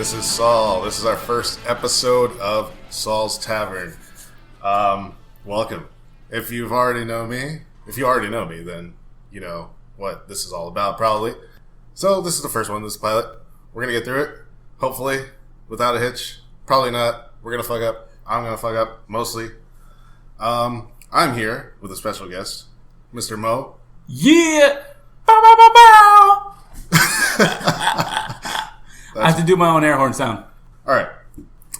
This is Saul. This is our first episode of Saul's Tavern. Welcome. If you already know me, then you know what this is all about, probably. So this is the first one, this is pilot. We're going to get through it, hopefully, without a hitch. Probably not. We're going to fuck up. I'm going to fuck up, mostly. I'm here with a special guest, Mr. Mo. Yeah! Bow, bow, bow, bow. I have to do my own air horn sound. Alright.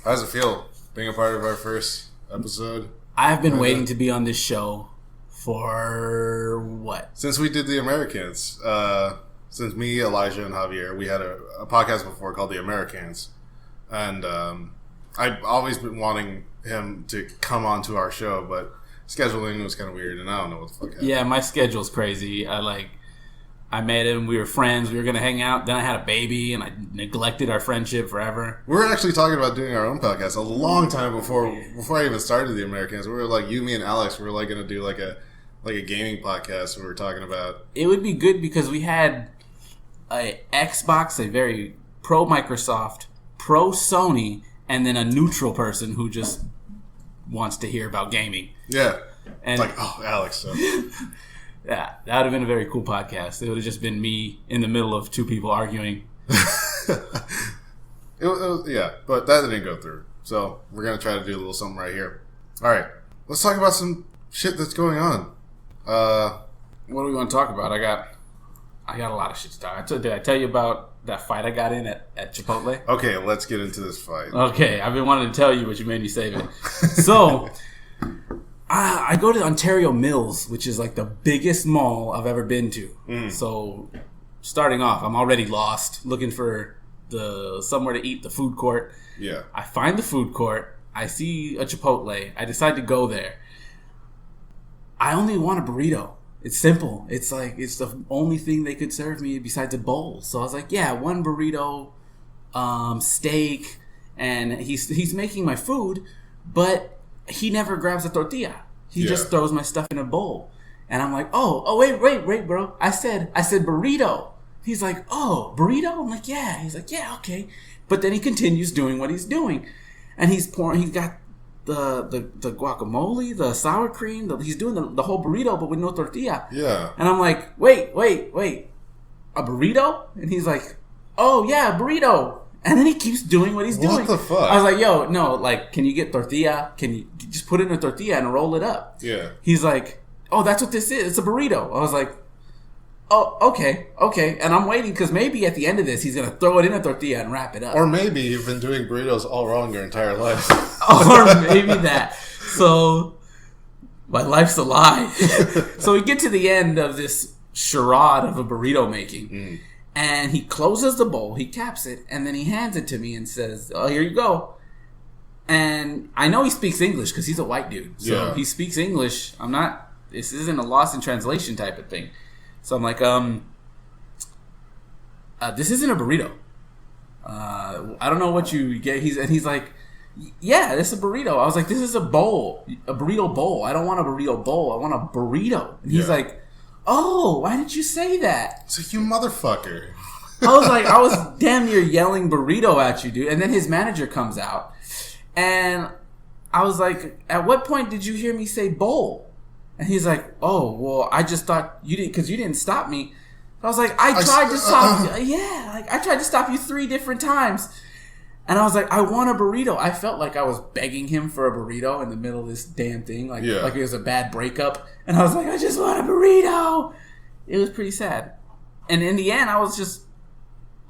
How does it feel being a part of our first episode? I've been waiting to be on this show for what? Since we did the Americans. Since me, Elijah, and Javier, we had a podcast before called The Americans. And I've always been wanting him to come on to our show, but scheduling was kind of weird, and I don't know what the fuck happened. Yeah, my schedule's crazy. I met him, we were friends, we were going to hang out, then I had a baby, and I neglected our friendship forever. We were actually talking about doing our own podcast a long time before I even started the Americans. We were like, you, me, and Alex, we were like going to do like a gaming podcast we were talking about. It would be good because we had a Xbox, a very pro Microsoft, pro Sony, and then a neutral person who just wants to hear about gaming. Yeah. And like, oh, Alex. So. Yeah, that would have been a very cool podcast. It would have just been me in the middle of two people arguing. Yeah, but that didn't go through. So we're going to try to do a little something right here. All right, let's talk about some shit that's going on. What do we want to talk about? I got a lot of shit to talk about. Did I tell you about that fight I got in at Chipotle? Okay, let's get into this fight. Okay, I've been wanting to tell you, but you made me save it. So... I go to Ontario Mills, which is like the biggest mall I've ever been to. So, starting off, I'm already lost, looking for somewhere to eat, the food court. Yeah. I find the food court. I see a Chipotle. I decide to go there. I only want a burrito. It's simple. It's like, it's the only thing they could serve me besides a bowl. So I was like, yeah, one burrito, steak, and he's making my food, but he never grabs a tortilla. He just throws my stuff in a bowl. And I'm like, oh, wait, bro. I said burrito. He's like, oh, burrito? I'm like, yeah. He's like, yeah, okay. But then he continues doing what he's doing. And he's got the guacamole, the sour cream. He's doing the whole burrito, but with no tortilla. Yeah. And I'm like, wait. A burrito? And he's like, oh, yeah, burrito. And then he keeps doing what he's doing. What the fuck? I was like, yo, no, like, can you get tortilla? Can you just put it in a tortilla and roll it up? Yeah. He's like, oh, that's what this is. It's a burrito. I was like, oh, okay. And I'm waiting because maybe at the end of this, he's going to throw it in a tortilla and wrap it up. Or maybe you've been doing burritos all wrong your entire life. Or maybe that. So, my life's a lie. So we get to the end of this charade of a burrito making. And he closes the bowl, he caps it, and then he hands it to me and says, oh, here you go. And I know he speaks English because he's a white dude. So he speaks English. This isn't a lost in translation type of thing. So I'm like, this isn't a burrito. I don't know what you get. He's like, yeah, this is a burrito. I was like, this is a bowl, a burrito bowl. I don't want a burrito bowl. I want a burrito. And he's like, oh, why did you say that? It's like, you motherfucker. I was damn near yelling burrito at you, dude. And then his manager comes out. And I was like, at what point did you hear me say bowl? And he's like, oh, well, I just thought you didn't, because you didn't stop me. I was like, I tried to stop you. Yeah, like I tried to stop you 3 different times. And I was like, I want a burrito. I felt like I was begging him for a burrito in the middle of this damn thing. Like it was a bad breakup. And I was like, I just want a burrito. It was pretty sad. And in the end, I was just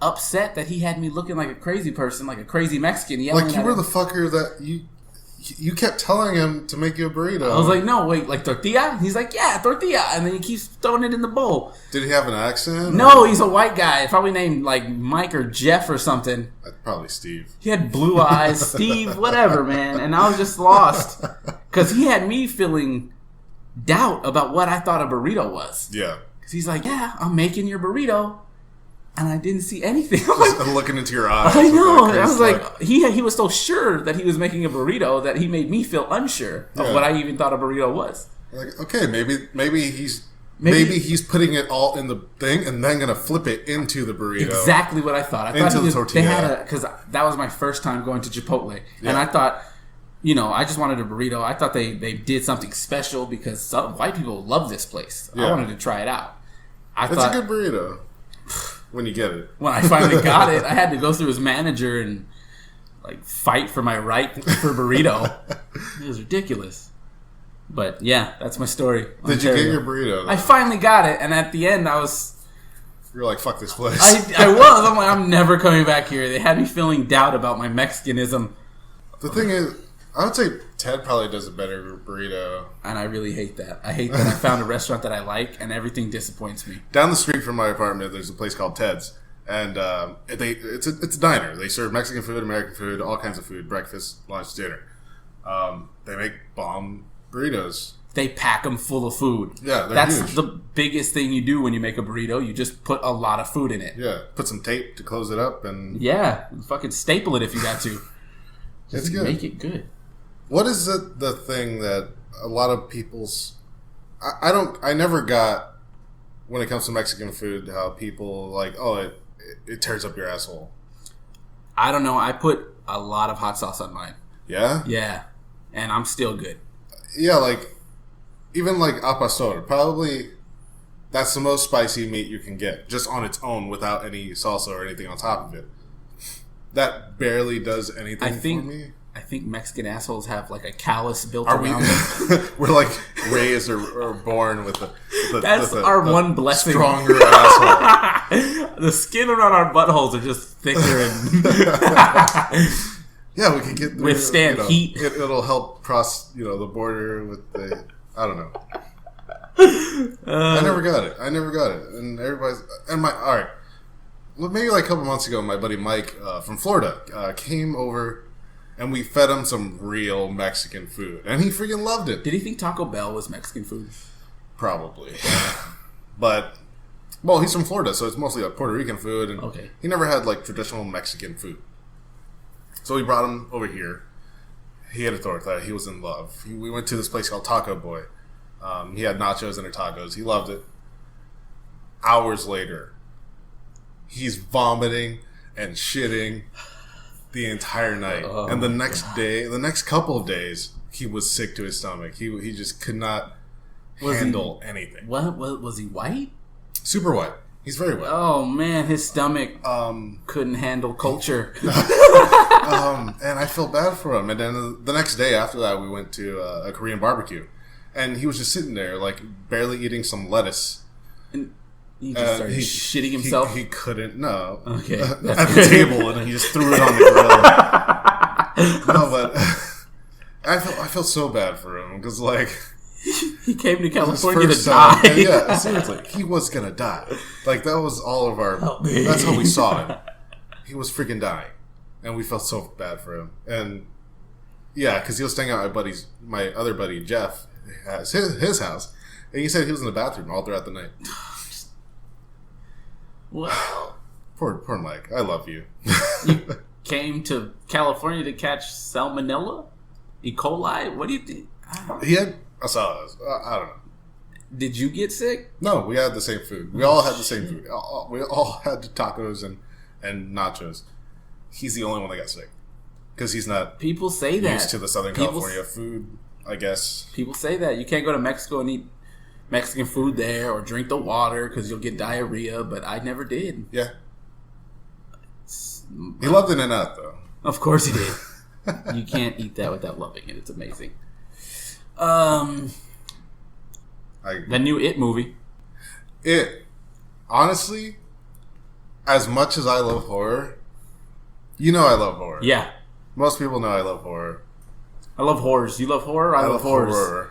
upset that he had me looking like a crazy person, like a crazy Mexican. Like you were the fucker that you kept telling him to make you a burrito. I was like, no, wait, like tortilla? He's like, yeah, tortilla. And then he keeps throwing it in the bowl. Did he have an accent? No, he's a white guy. Probably named like Mike or Jeff or something. Probably Steve. He had blue eyes. Steve, whatever, man. And I was just lost. Because he had me feeling doubt about what I thought a burrito was. Yeah. Because he's like, yeah, I'm making your burrito. And I didn't see anything. Just looking into your eyes. I know. I was like, he was so sure that he was making a burrito that he made me feel unsure of what I even thought a burrito was. Like, okay, maybe he's Maybe he's putting it all in the thing and then going to flip it into the burrito. Exactly what I thought. I into thought the tortilla. Because that was my first time going to Chipotle. Yeah. And I thought, I just wanted a burrito. I thought they did something special because some white people love this place. Yeah. I wanted to try it out. It's a good burrito when you get it. When I finally got it, I had to go through his manager and fight for my right for burrito. It was ridiculous. But yeah, that's my story. Did you get your burrito, though? I finally got it, and at the end I was... You were like, fuck this place. I was. I'm like, I'm never coming back here. They had me feeling doubt about my Mexicanism. The thing is, I would say Ted probably does a better burrito. And I really hate that. I hate that I found a restaurant that I like, and everything disappoints me. Down the street from my apartment, there's a place called Ted's. And it's a diner. They serve Mexican food, American food, all kinds of food, breakfast, lunch, dinner. They make bomb burritos. They pack them full of food. Yeah, that's huge. The biggest thing you do when you make a burrito. You just put a lot of food in it. Yeah, put some tape to close it up, and fucking staple it if you got to. It's good. Make it good. What is the thing that a lot of people's... I never got, when it comes to Mexican food, how people it tears up your asshole. I don't know. I put a lot of hot sauce on mine. Yeah? Yeah. And I'm still good. Yeah, even al pastor, probably that's the most spicy meat you can get, just on its own without any salsa or anything on top of it. That barely does anything for me. I think Mexican assholes have a callus built around them. We're raised or born with That's our one blessing. Stronger asshole. The skin around our buttholes are just thicker and yeah, we can get withstand heat. It'll help cross the border with the... I don't know. I never got it. And everybody's... All right. Well, maybe a couple months ago, my buddy Mike from Florida came over and we fed him some real Mexican food. And he freaking loved it. Did he think Taco Bell was Mexican food? Probably. But, well, he's from Florida, so it's mostly Puerto Rican food. And he never had traditional Mexican food. So we brought him over here. He had a torta. He was in love. We went to this place called Taco Boy. He had nachos and tacos. He loved it. Hours later, he's vomiting and shitting the entire night. Oh, and the next couple of days, he was sick to his stomach. He just could not handle anything. What was he white? Super white. He's very white. Oh man, his stomach couldn't handle culture. And I feel bad for him. And then the next day after that, we went to a Korean barbecue, and he was just sitting there, barely eating some lettuce. And he just started shitting himself? He couldn't, no. Okay. At the table, and then he just threw it on the grill. No, but I felt so bad for him, because, he came to California to die. Yeah, seriously. He was going to die. That was all of our... That's how we saw him. He was freaking dying. And we felt so bad for him. And, yeah, because he was staying at my other buddy, Jeff, at his house. And he said he was in the bathroom all throughout the night. Wow. Poor Mike. I love you. You came to California to catch salmonella? E. coli? What do you think? He had... I don't know. Did you get sick? No, we had the same food. We all had the same food. We all had tacos and nachos. He's the only one that got sick. Because he's not People say that. used to the Southern California food, I guess. People say that. You can't go to Mexico and eat Mexican food there or drink the water because you'll get diarrhea, but I never did. Yeah. He loved In-N-Out, though. Of course he did. You can't eat that without loving it. It's amazing. The new It movie. Honestly, as much as I love horror, I love horror. Yeah. Most people know I love horror. I love horrors. You love horror? I love horrors. Horror.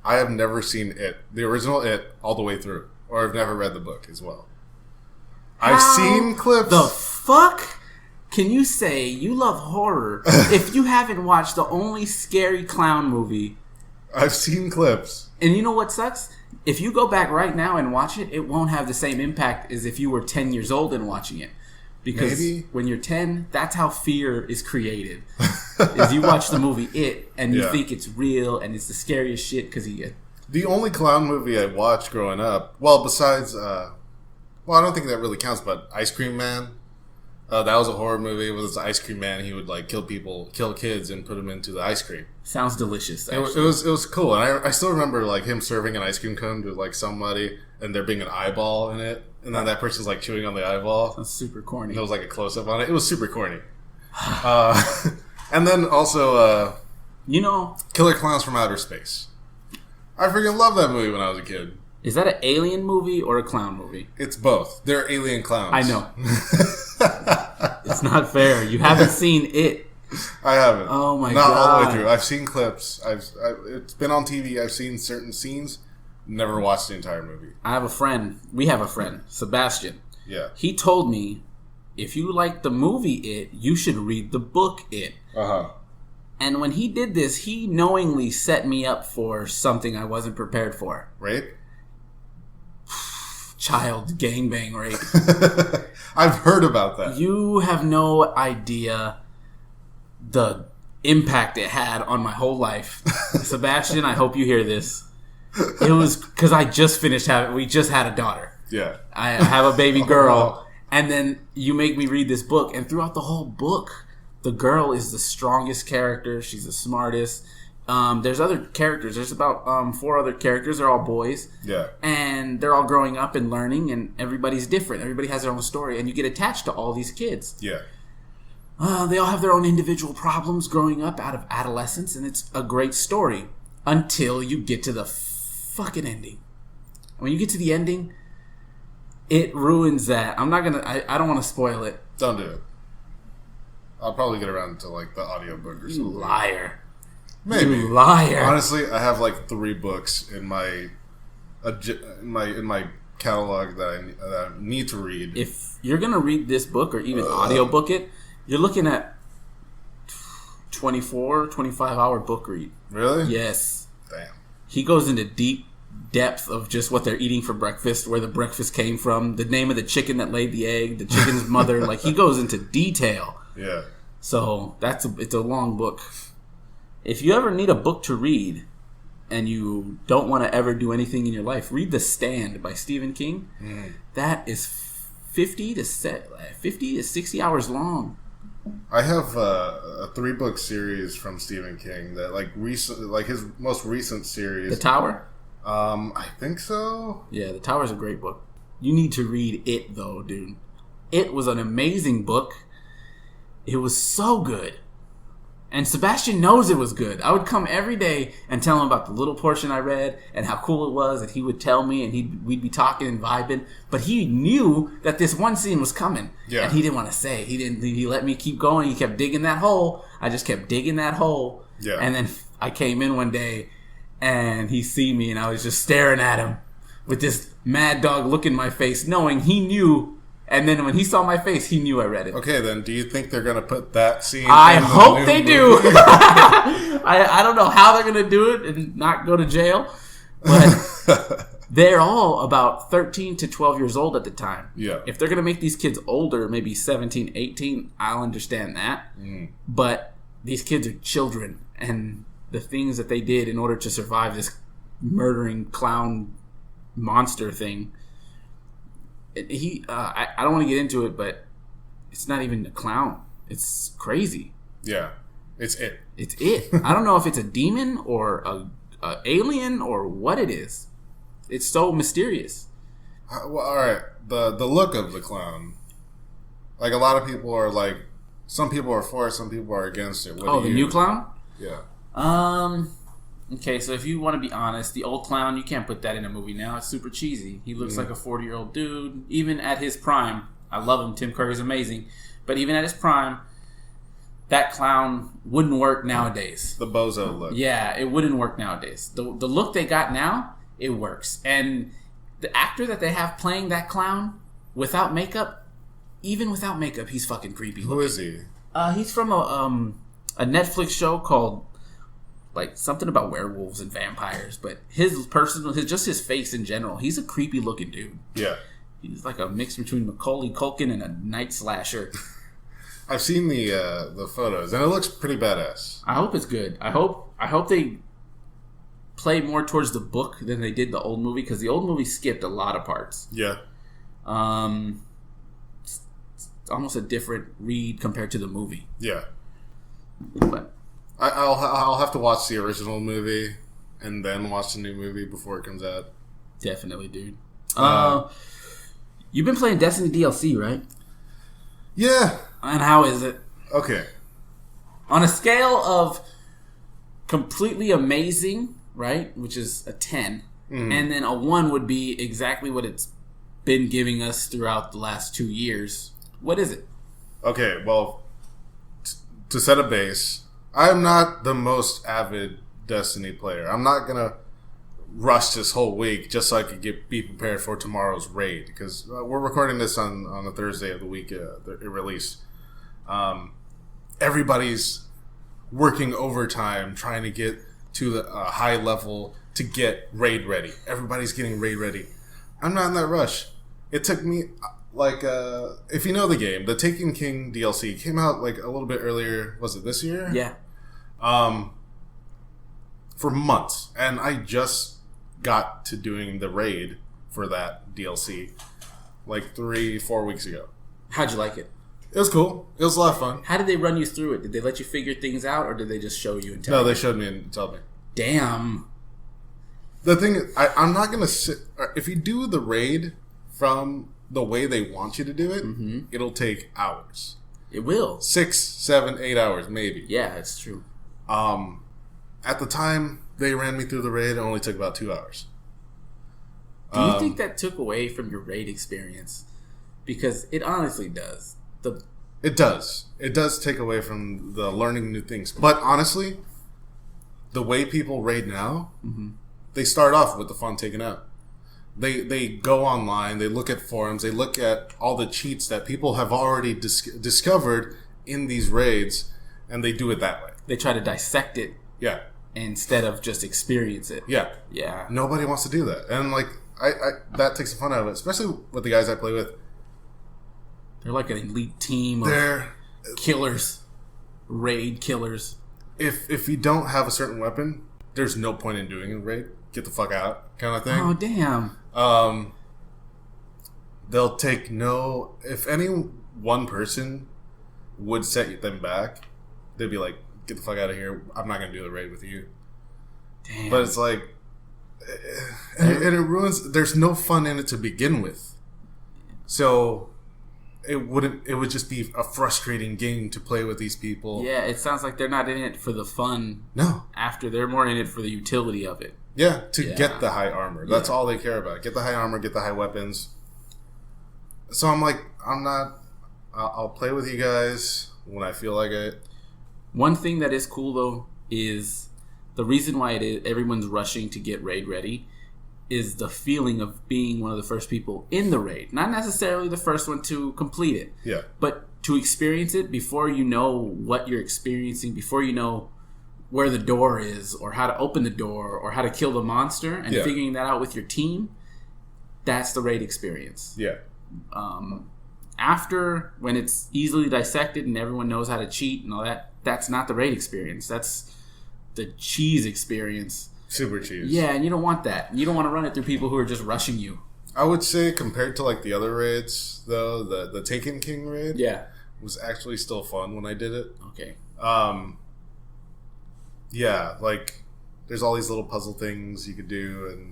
I have never seen It, the original It, all the way through. Or I've never read the book as well. I've seen clips. The fuck? Can you say you love horror if you haven't watched the only scary clown movie? I've seen clips. And you know what sucks? If you go back right now and watch it, it won't have the same impact as if you were 10 years old and watching it. Because when you're 10, that's how fear is created. Is you watch the movie It and you think it's real and it's the scariest shit because he The only clown movie I watched growing up, well, besides, I don't think that really counts, but Ice Cream Man. That was a horror movie. It was Ice Cream Man. He would like kill kids, and put them into the ice cream. Sounds delicious. It was cool, and I still remember like him serving an ice cream cone to like somebody, and there being an eyeball in it, and then that person's like chewing on the eyeball. That's super corny. And it was like a close up on it. It was super corny. And then also, Killer Clowns from Outer Space. I freaking loved that movie when I was a kid. Is that an alien movie or a clown movie? It's both. They're alien clowns. I know. It's not fair. You haven't seen it. I haven't. Oh my god! Not all the way through. I've seen clips. It's been on TV. I've seen certain scenes. Never watched the entire movie. I have a friend. We have a friend, Sebastian. Yeah. He told me, if you like the movie It, you should read the book It. And when he did this, he knowingly set me up for something I wasn't prepared for. Rape? Child gangbang rape. I've heard about that. You have no idea the impact it had on my whole life. Sebastian, I hope you hear this. It was because we just had a daughter. Yeah. I have a baby girl. And then you make me read this book. And throughout the whole book, the girl is the strongest character. She's the smartest. There's other characters. There's about 4 other characters. They're all boys. Yeah. And they're all growing up and learning. And everybody's different. Everybody has their own story. And you get attached to all these kids. Yeah. They all have their own individual problems growing up out of adolescence. And it's a great story. Until you get to the fucking ending. When you get to the ending, it ruins that. I don't want to spoil it. Don't do it. I'll probably get around to like the audiobook or something. You liar. Maybe. You liar. Honestly, I have like 3 books in my catalog that I need to read. If you're gonna read this book or even audiobook it, you're looking at 25 hour book read. Really? Yes. Damn. He goes into deep depth of just what they're eating for breakfast, where the breakfast came from, the name of the chicken that laid the egg, the chicken's mother. Like, he goes into detail. Yeah. So it's a long book. If you ever need a book to read and you don't want to ever do anything in your life, read The Stand by Stephen King. That is 50 to 60 hours long. I have a 3-book series from Stephen King that his most recent series. The Tower? I think so. Yeah, The Tower's a great book. You need to read it though, dude. It was an amazing book. It was so good. And Sebastian knows it was good. I would come every day and tell him about the little portion I read and how cool it was, and he would tell me, and we'd be talking and vibing. But he knew that this one scene was coming, and he didn't want to say. He let me keep going. He kept digging that hole. I just kept digging that hole. Yeah. And then I came in one day, and he see me, and I was just staring at him with this mad dog look in my face, knowing he knew. And then when he saw my face, he knew I read it. Okay, then do you think they're going to put that scene I in the hope new they movie? do. I don't know how they're going to do it and not go to jail. But they're all about 13 to 12 years old at the time. Yeah. If they're going to make these kids older, maybe 17, 18, I'll understand that. But these kids are children. And the things that they did in order to survive this murdering clown monster thing... I don't want to get into it, but it's not even a clown. It's crazy. Yeah, it's it. It's it. I don't know if it's a demon or a alien or what it is. It's so mysterious. Well, all right, the look of the clown. Like, a lot of people are like, some people are for it, some people are against it. The new clown? Yeah. Okay, so if you want to be honest, the old clown, you can't put that in a movie now. It's super cheesy. He looks like a 40-year-old dude. Even at his prime, I love him. Tim Curry's amazing. But even at his prime, that clown wouldn't work nowadays. The bozo look. Yeah, it wouldn't work nowadays. The look they got now, it works. And the actor that they have playing that clown without makeup, even without makeup, he's fucking creepy. Who is he? He's from a Netflix show called... like something about werewolves and vampires, but his face in general, he's a creepy looking dude. Yeah. He's like a mix between Macaulay Culkin and a night slasher. I've seen the photos, and it looks pretty badass. I hope it's good. I hope they play more towards the book than they did the old movie, because the old movie skipped a lot of parts. Yeah. It's almost a different read compared to the movie. Yeah. But I'll have to watch the original movie and then watch the new movie before it comes out. Definitely, dude. You've been playing Destiny DLC, right? Yeah. And how is it? Okay. On a scale of completely amazing, right, which is a 10, and then a 1 would be exactly what it's been giving us throughout the last 2 years. What is it? Okay, well, to set a base, I'm not the most avid Destiny player. I'm not going to rush this whole week just so I could be prepared for tomorrow's raid, because we're recording this on a Thursday of the week it released. Everybody's working overtime trying to get to the high level to get raid ready. Everybody's getting raid ready. I'm not in that rush. It took me, if you know the game, the Taken King DLC came out a little bit earlier. Was it this year? Yeah. For months. And I just got to doing the raid for that DLC 3-4 weeks ago. How'd you like it? It was cool. It was a lot of fun. How did they run you through it? Did they let you figure things out, or did they just show you and tell you? No, they showed me and told me. Damn. The thing is, I'm not going to sit... If you do the raid from the way they want you to do it, it'll take hours. It will. 6, 7, 8 hours, maybe. Yeah, it's true. At the time they ran me through the raid, it only took about 2 hours. Do you think that took away from your raid experience? Because it honestly does. It does. It does take away from the learning new things. But honestly, the way people raid now, they start off with the fun taken out. They go online, they look at forums, they look at all the cheats that people have already discovered in these raids, and they do it that way. They try to dissect it. Yeah. Instead of just experience it. Yeah. Yeah. Nobody wants to do that. And I that takes the fun out of it, especially with the guys I play with. They're like an elite team of killers. Raid killers. If you don't have a certain weapon, there's no point in doing a raid. Get the fuck out, kind of thing. Oh, damn. They'll take no... If any one person would set them back, they'd be like, get the fuck out of here. I'm not going to do the raid with you. Damn. But it's like... And it ruins... There's no fun in it to begin with. So... It would just be a frustrating game to play with these people. Yeah, it sounds like they're not in it for the fun. No. After, they're more in it for the utility of it. Yeah, to get the high armor. That's all they care about. Get the high armor, get the high weapons. So I'm like, I'll play with you guys when I feel like it. One thing that is cool, though, is the reason why everyone's rushing to get raid ready is the feeling of being one of the first people in the raid. Not necessarily the first one to complete it. Yeah. But to experience it before you know what you're experiencing, before you know where the door is, or how to open the door, or how to kill the monster, and figuring that out with your team, that's the raid experience. Yeah. After, when it's easily dissected and everyone knows how to cheat and all that, that's not the raid experience. That's the cheese experience. Super cheese. Yeah, and you don't want that. You don't want to run it through people who are just rushing you. I would say compared to the other raids, though, the Taken King raid was actually still fun when I did it. Okay. Yeah, there's all these little puzzle things you could do,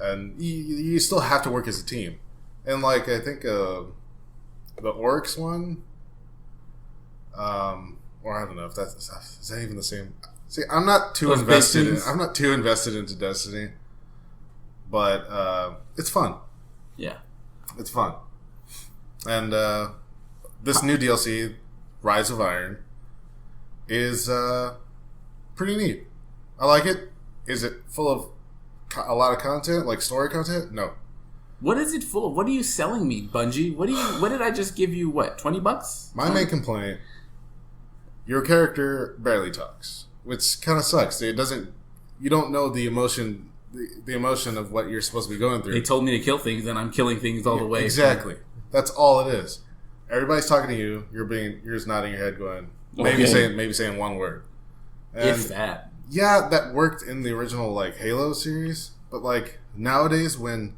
and you still have to work as a team. And I think the Oryx one, or I don't know if is that even the same. See, I'm not too invested into Destiny, but it's fun. Yeah, it's fun. And this new DLC, Rise of Iron, is pretty neat. I like it. Is it full of a lot of content, like story content? No. What is it full of? What are you selling me, Bungie? What did I just give you? What, $20? My main complaint: your character barely talks, which kind of sucks. It doesn't. You don't know the emotion, the emotion of what you're supposed to be going through. They told me to kill things, and I'm killing things all the way. Exactly. That's all it is. Everybody's talking to you. You're just nodding your head, going maybe saying one word. And if that. yeah, that worked in the original like Halo series, but like nowadays when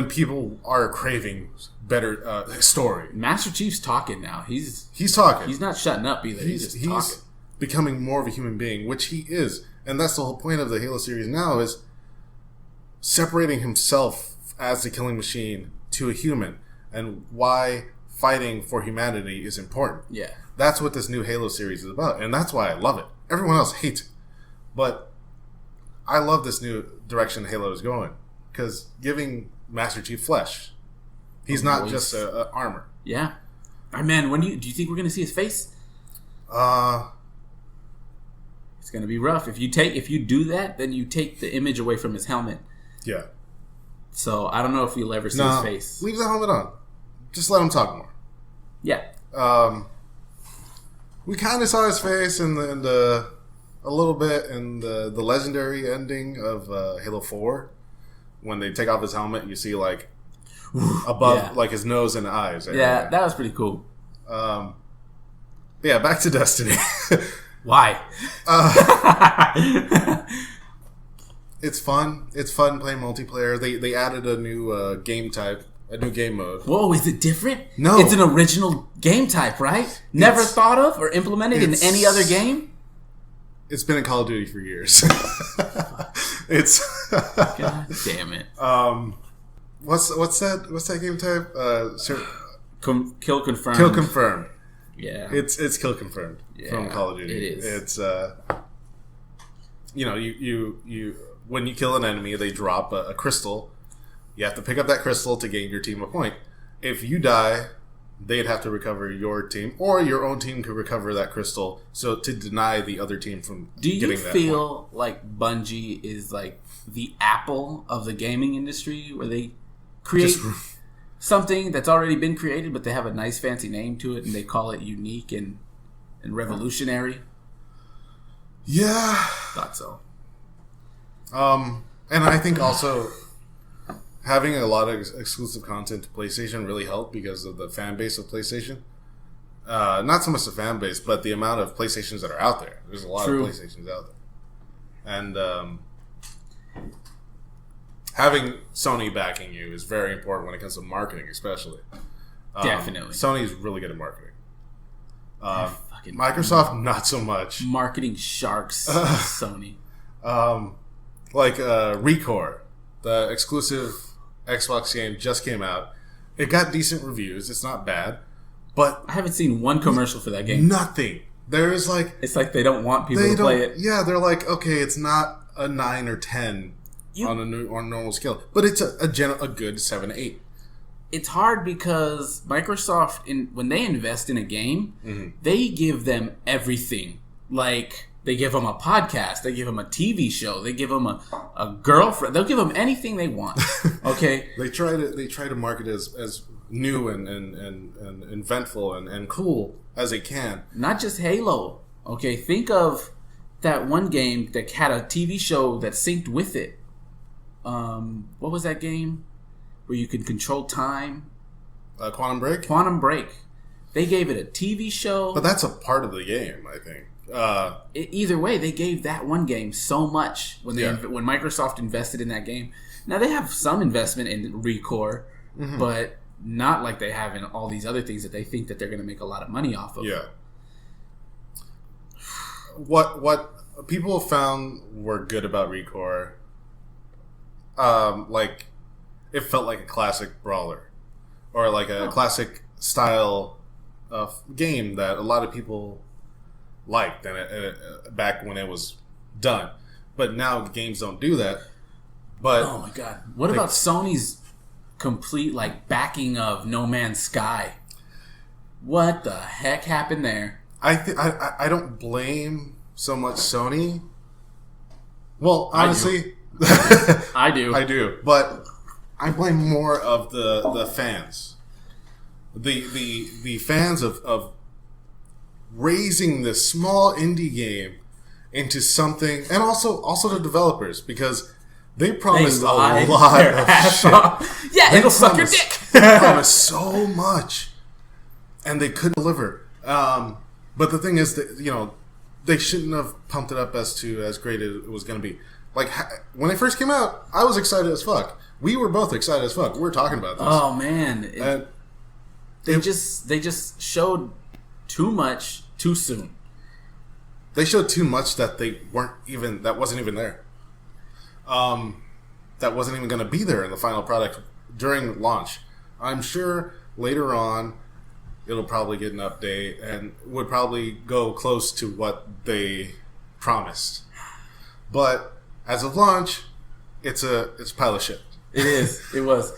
people are craving better story, Master Chief's talking now. He's talking. He's not shutting up either. He's just talking. Becoming more of a human being, which he is, and that's the whole point of the Halo series now is separating himself as the killing machine to a human, and why fighting for humanity is important. Yeah, that's what this new Halo series is about, and that's why I love it. Everyone else hates it, but I love this new direction Halo is going because giving Master Chief flesh. He's not just a armor. Yeah. Man, do you think we're gonna see his face? It's gonna be rough. If you do that, then you take the image away from his helmet. Yeah. So I don't know if we'll ever see his face. Leave the helmet on. Just let him talk more. Yeah. We kind of saw his face in the a little bit in the legendary ending of Halo 4 when they take off his helmet. You see like above like his nose and eyes. Yeah, that was pretty cool. Yeah, back to Destiny. Why? It's fun. It's fun playing multiplayer. They added a new game type, a new game mode. Whoa, is it different? No. It's an original game type, right? Never thought of or implemented in any other game? It's been in Call of Duty for years. It's God damn it. What's that game type? Kill confirmed. Kill confirmed. Yeah. It's kill confirmed from Call of Duty. It is. It's you when you kill an enemy, they drop a crystal. You have to pick up that crystal to gain your team a point. If you die, they'd have to recover your team, or your own team could recover that crystal, so to deny the other team from getting that point. Do you feel like Bungie is like the Apple of the gaming industry, where they create something that's already been created, but they have a nice fancy name to it, and they call it unique and revolutionary? Yeah. Thought so. And I think also having a lot of exclusive content to PlayStation really helped because of the fan base of PlayStation. Not so much the fan base, but the amount of PlayStations that are out there. There's a lot of PlayStations out there. And having Sony backing you is very important when it comes to marketing, especially. Definitely. Sony's really good at marketing. Microsoft, not so much. Marketing sharks, Sony. Like Recore, the exclusive Xbox game just came out. It got decent reviews. It's not bad, but I haven't seen one commercial for that game. Nothing. There is like it's like they don't want people to play it. Yeah, they're like, okay, it's not a 9 or 10 on a normal scale, but it's a good 7 to 8. It's hard because Microsoft, when they invest in a game, they give them everything. Like, they give them a podcast, they give them a TV show, they give them a girlfriend. They'll give them anything they want. Okay, they try to market as new and inventful and cool as they can. Not just Halo. Okay, think of that one game that had a TV show that synced with it. What was that game where you could control time? Quantum Break? Quantum Break. They gave it a TV show. But that's a part of the game, I think. Either way, they gave that one game so much when Microsoft invested in that game. Now, they have some investment in Recore, but not like they have in all these other things that they think that they're going to make a lot of money off of. Yeah. What people found were good about Recore, like, it felt like a classic brawler, or like a classic style of game that a lot of people liked back when it was done. But now the games don't do that. But oh my god, what about Sony's complete like backing of No Man's Sky? What the heck happened there? I don't blame so much Sony. Well, honestly, I do, but I blame more of the fans, the fans of raising this small indie game into something, and also the developers, because they promised a lot of shit. Yeah, it'll suck your dick. They promised so much, and they couldn't deliver. But the thing is that they shouldn't have pumped it up as great as it was going to be. Like, when it first came out, I was excited as fuck. We were both excited as fuck. We were talking about this. Oh man, they just showed too much too soon. They showed too much that that wasn't even there. That wasn't even going to be there in the final product during launch. I'm sure later on it'll probably get an update and would probably go close to what they promised. But as of launch, it's a pile of shit. It is. It was.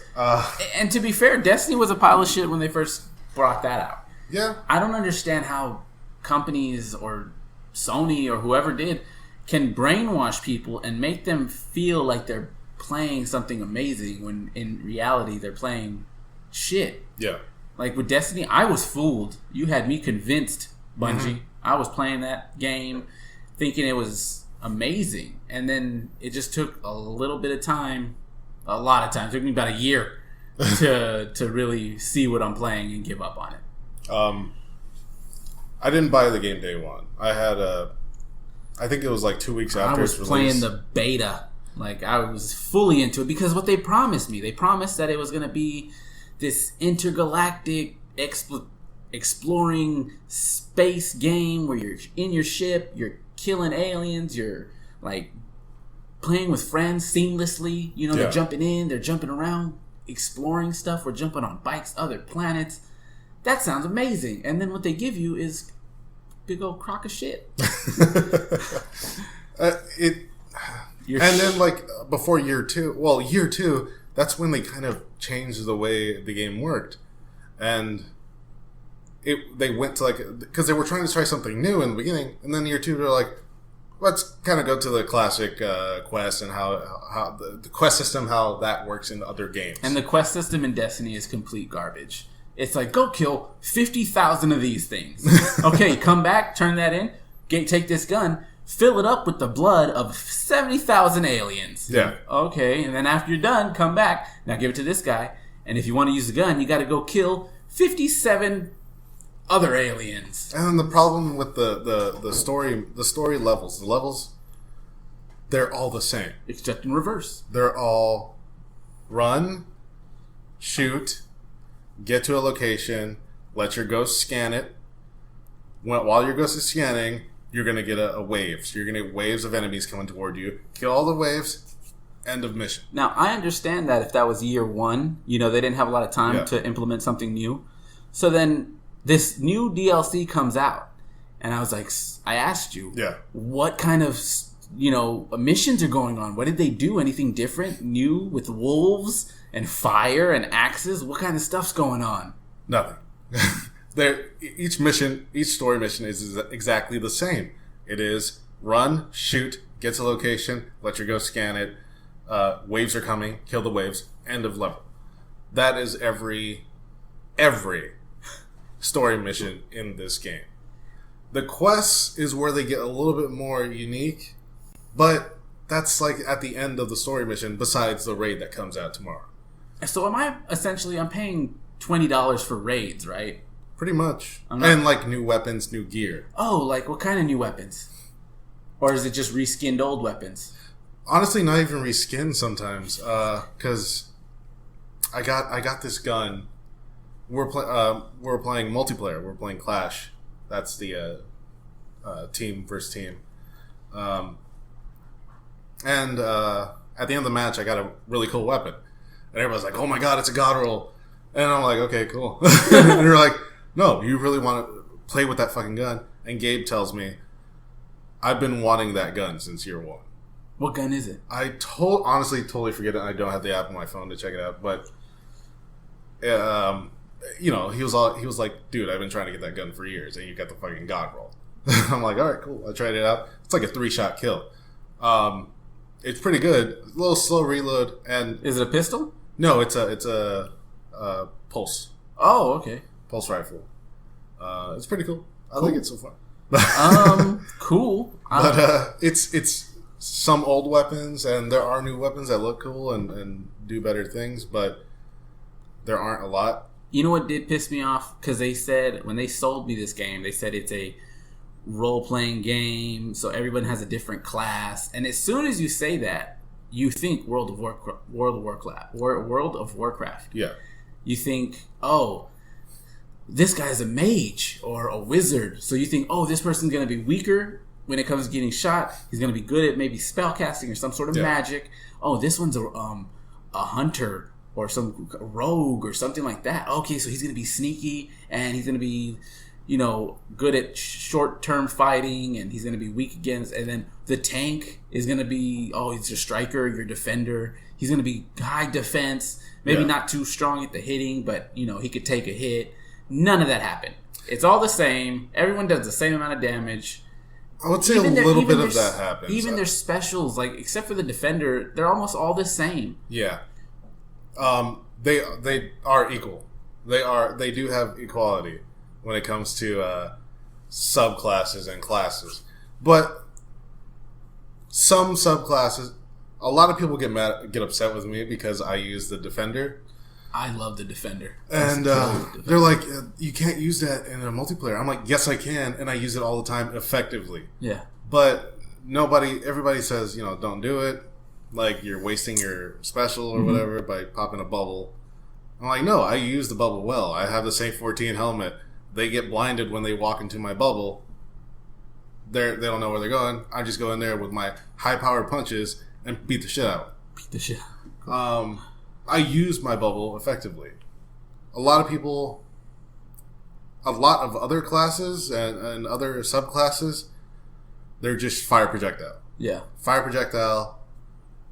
And to be fair, Destiny was a pile of shit when they first brought that out. Yeah. I don't understand how companies or Sony or whoever did can brainwash people and make them feel like they're playing something amazing when in reality they're playing shit. Yeah. Like with Destiny, I was fooled. You had me convinced, Bungie. Mm-hmm. I was playing that game thinking it was amazing. And then it just took a little bit of time, a lot of time. It took me about a year to really see what I'm playing and give up on it. I didn't buy the game day one. I think it was like 2 weeks after its release. I was playing the beta. Like, I was fully into it because what they promised me. They promised that it was going to be this intergalactic exploring space game where you're in your ship, you're killing aliens, you're like playing with friends seamlessly. You know, They're jumping in, they're jumping around, exploring stuff. We're jumping on bikes, other planets. That sounds amazing. And then what they give you is big old crock of shit. And then, like, before year two, that's when they kind of changed the way the game worked. And they went to, like, because they were trying to try something new in the beginning, and then year two, they're like, let's kind of go to the classic quest and how the quest system, how that works in other games. And the quest system in Destiny is complete garbage. It's like, go kill 50,000 of these things. Okay, come back, turn that in, take this gun, fill it up with the blood of 70,000 aliens. Yeah. Okay, and then after you're done, come back. Now give it to this guy. And if you want to use the gun, you got to go kill 57 other aliens. And then the problem with the story levels, they're all the same. Except in reverse. They're all run, shoot, get to a location, let your ghost scan it. While your ghost is scanning, you're going to get a wave. So you're going to get waves of enemies coming toward you. Kill all the waves. End of mission. Now, I understand that if that was year one, they didn't have a lot of time to implement something new. So then this new DLC comes out. And I was like, I asked you, what kind of, missions are going on? What did they do? Anything different? New with wolves and fire and axes? What kind of stuff's going on? Nothing. Each story mission is exactly the same. It is run, shoot, get to location, let your ghost scan it. Waves are coming, kill the waves, end of level. That is every story mission in this game. The quests is where they get a little bit more unique, but that's like at the end of the story mission, besides the raid that comes out tomorrow. So I'm paying $20 for raids, right? Pretty much. And like new weapons, new gear. Oh, like what kind of new weapons? Or is it just reskinned old weapons? Honestly, not even reskinned sometimes. Because I got this gun. We're playing multiplayer. We're playing Clash. That's the team versus team. And at the end of the match, I got a really cool weapon. And everybody's like, oh my god, it's a god roll. And I'm like, okay, cool. And they're like, no, you really want to play with that fucking gun? And Gabe tells me, I've been wanting that gun since year one. What gun is it? I honestly totally forget it. I don't have the app on my phone to check it out. But, he was like, dude, I've been trying to get that gun for years, and you got the fucking god roll. I'm like, all right, cool. I tried it out. It's like a 3-shot kill. It's pretty good. A little slow reload. And is it a pistol? No, it's a pulse. Oh, okay. Pulse rifle. It's pretty cool. I like it so far. Cool. But it's some old weapons, and there are new weapons that look cool and do better things, but there aren't a lot. You know what did piss me off? Because they said, when they sold me this game, they said it's a role-playing game, so everyone has a different class. And as soon as you say that, you think World of Warcraft. Yeah. You think, oh, this guy's a mage or a wizard. So you think, oh, this person's going to be weaker when it comes to getting shot. He's going to be good at maybe spell casting or some sort of magic. Oh, this one's a hunter or some rogue or something like that. Okay, so he's going to be sneaky and he's going to be, good at short-term fighting, and he's going to be weak against. And then the tank is going to be, he's your striker, your defender. He's going to be high defense, maybe not too strong at the hitting, but he could take a hit. None of that happened. It's all the same. Everyone does the same amount of damage. I would say a little bit of that happens. Even their specials, except for the defender, they're almost all the same. Yeah. They are equal. They do have equality when it comes to subclasses and classes. But some subclasses, a lot of people get upset with me because I use the defender. I love the defender. And they're like, you can't use that in a multiplayer. I'm like, yes, I can, and I use it all the time effectively. Yeah. But everybody says, don't do it. Like, you're wasting your special or whatever by popping a bubble. I'm like, no, I use the bubble well. I have the Saint 14 helmet. They get blinded when they walk into my bubble. They don't know where they're going. I just go in there with my high-powered punches and beat the shit out. I use my bubble effectively. A lot of other classes and other subclasses, they're just fire projectile. Yeah. Fire projectile,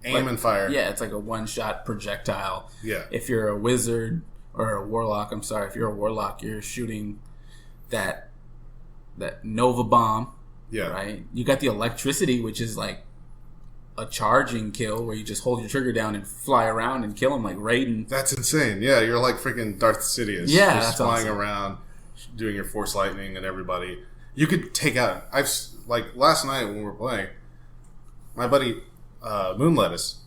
aim and fire. Yeah, it's like a one-shot projectile. Yeah. If you're a wizard or a warlock, if you're a warlock, you're shooting that Nova bomb. Yeah. Right? You got the electricity, which is like a charging kill where you just hold your trigger down and fly around and kill him like Raiden. That's insane. Yeah, you're like freaking Darth Sidious. Yeah, just that's flying awesome. around, doing your force lightning and everybody. You could take out. Last night when we were playing, my buddy Moon Lettuce,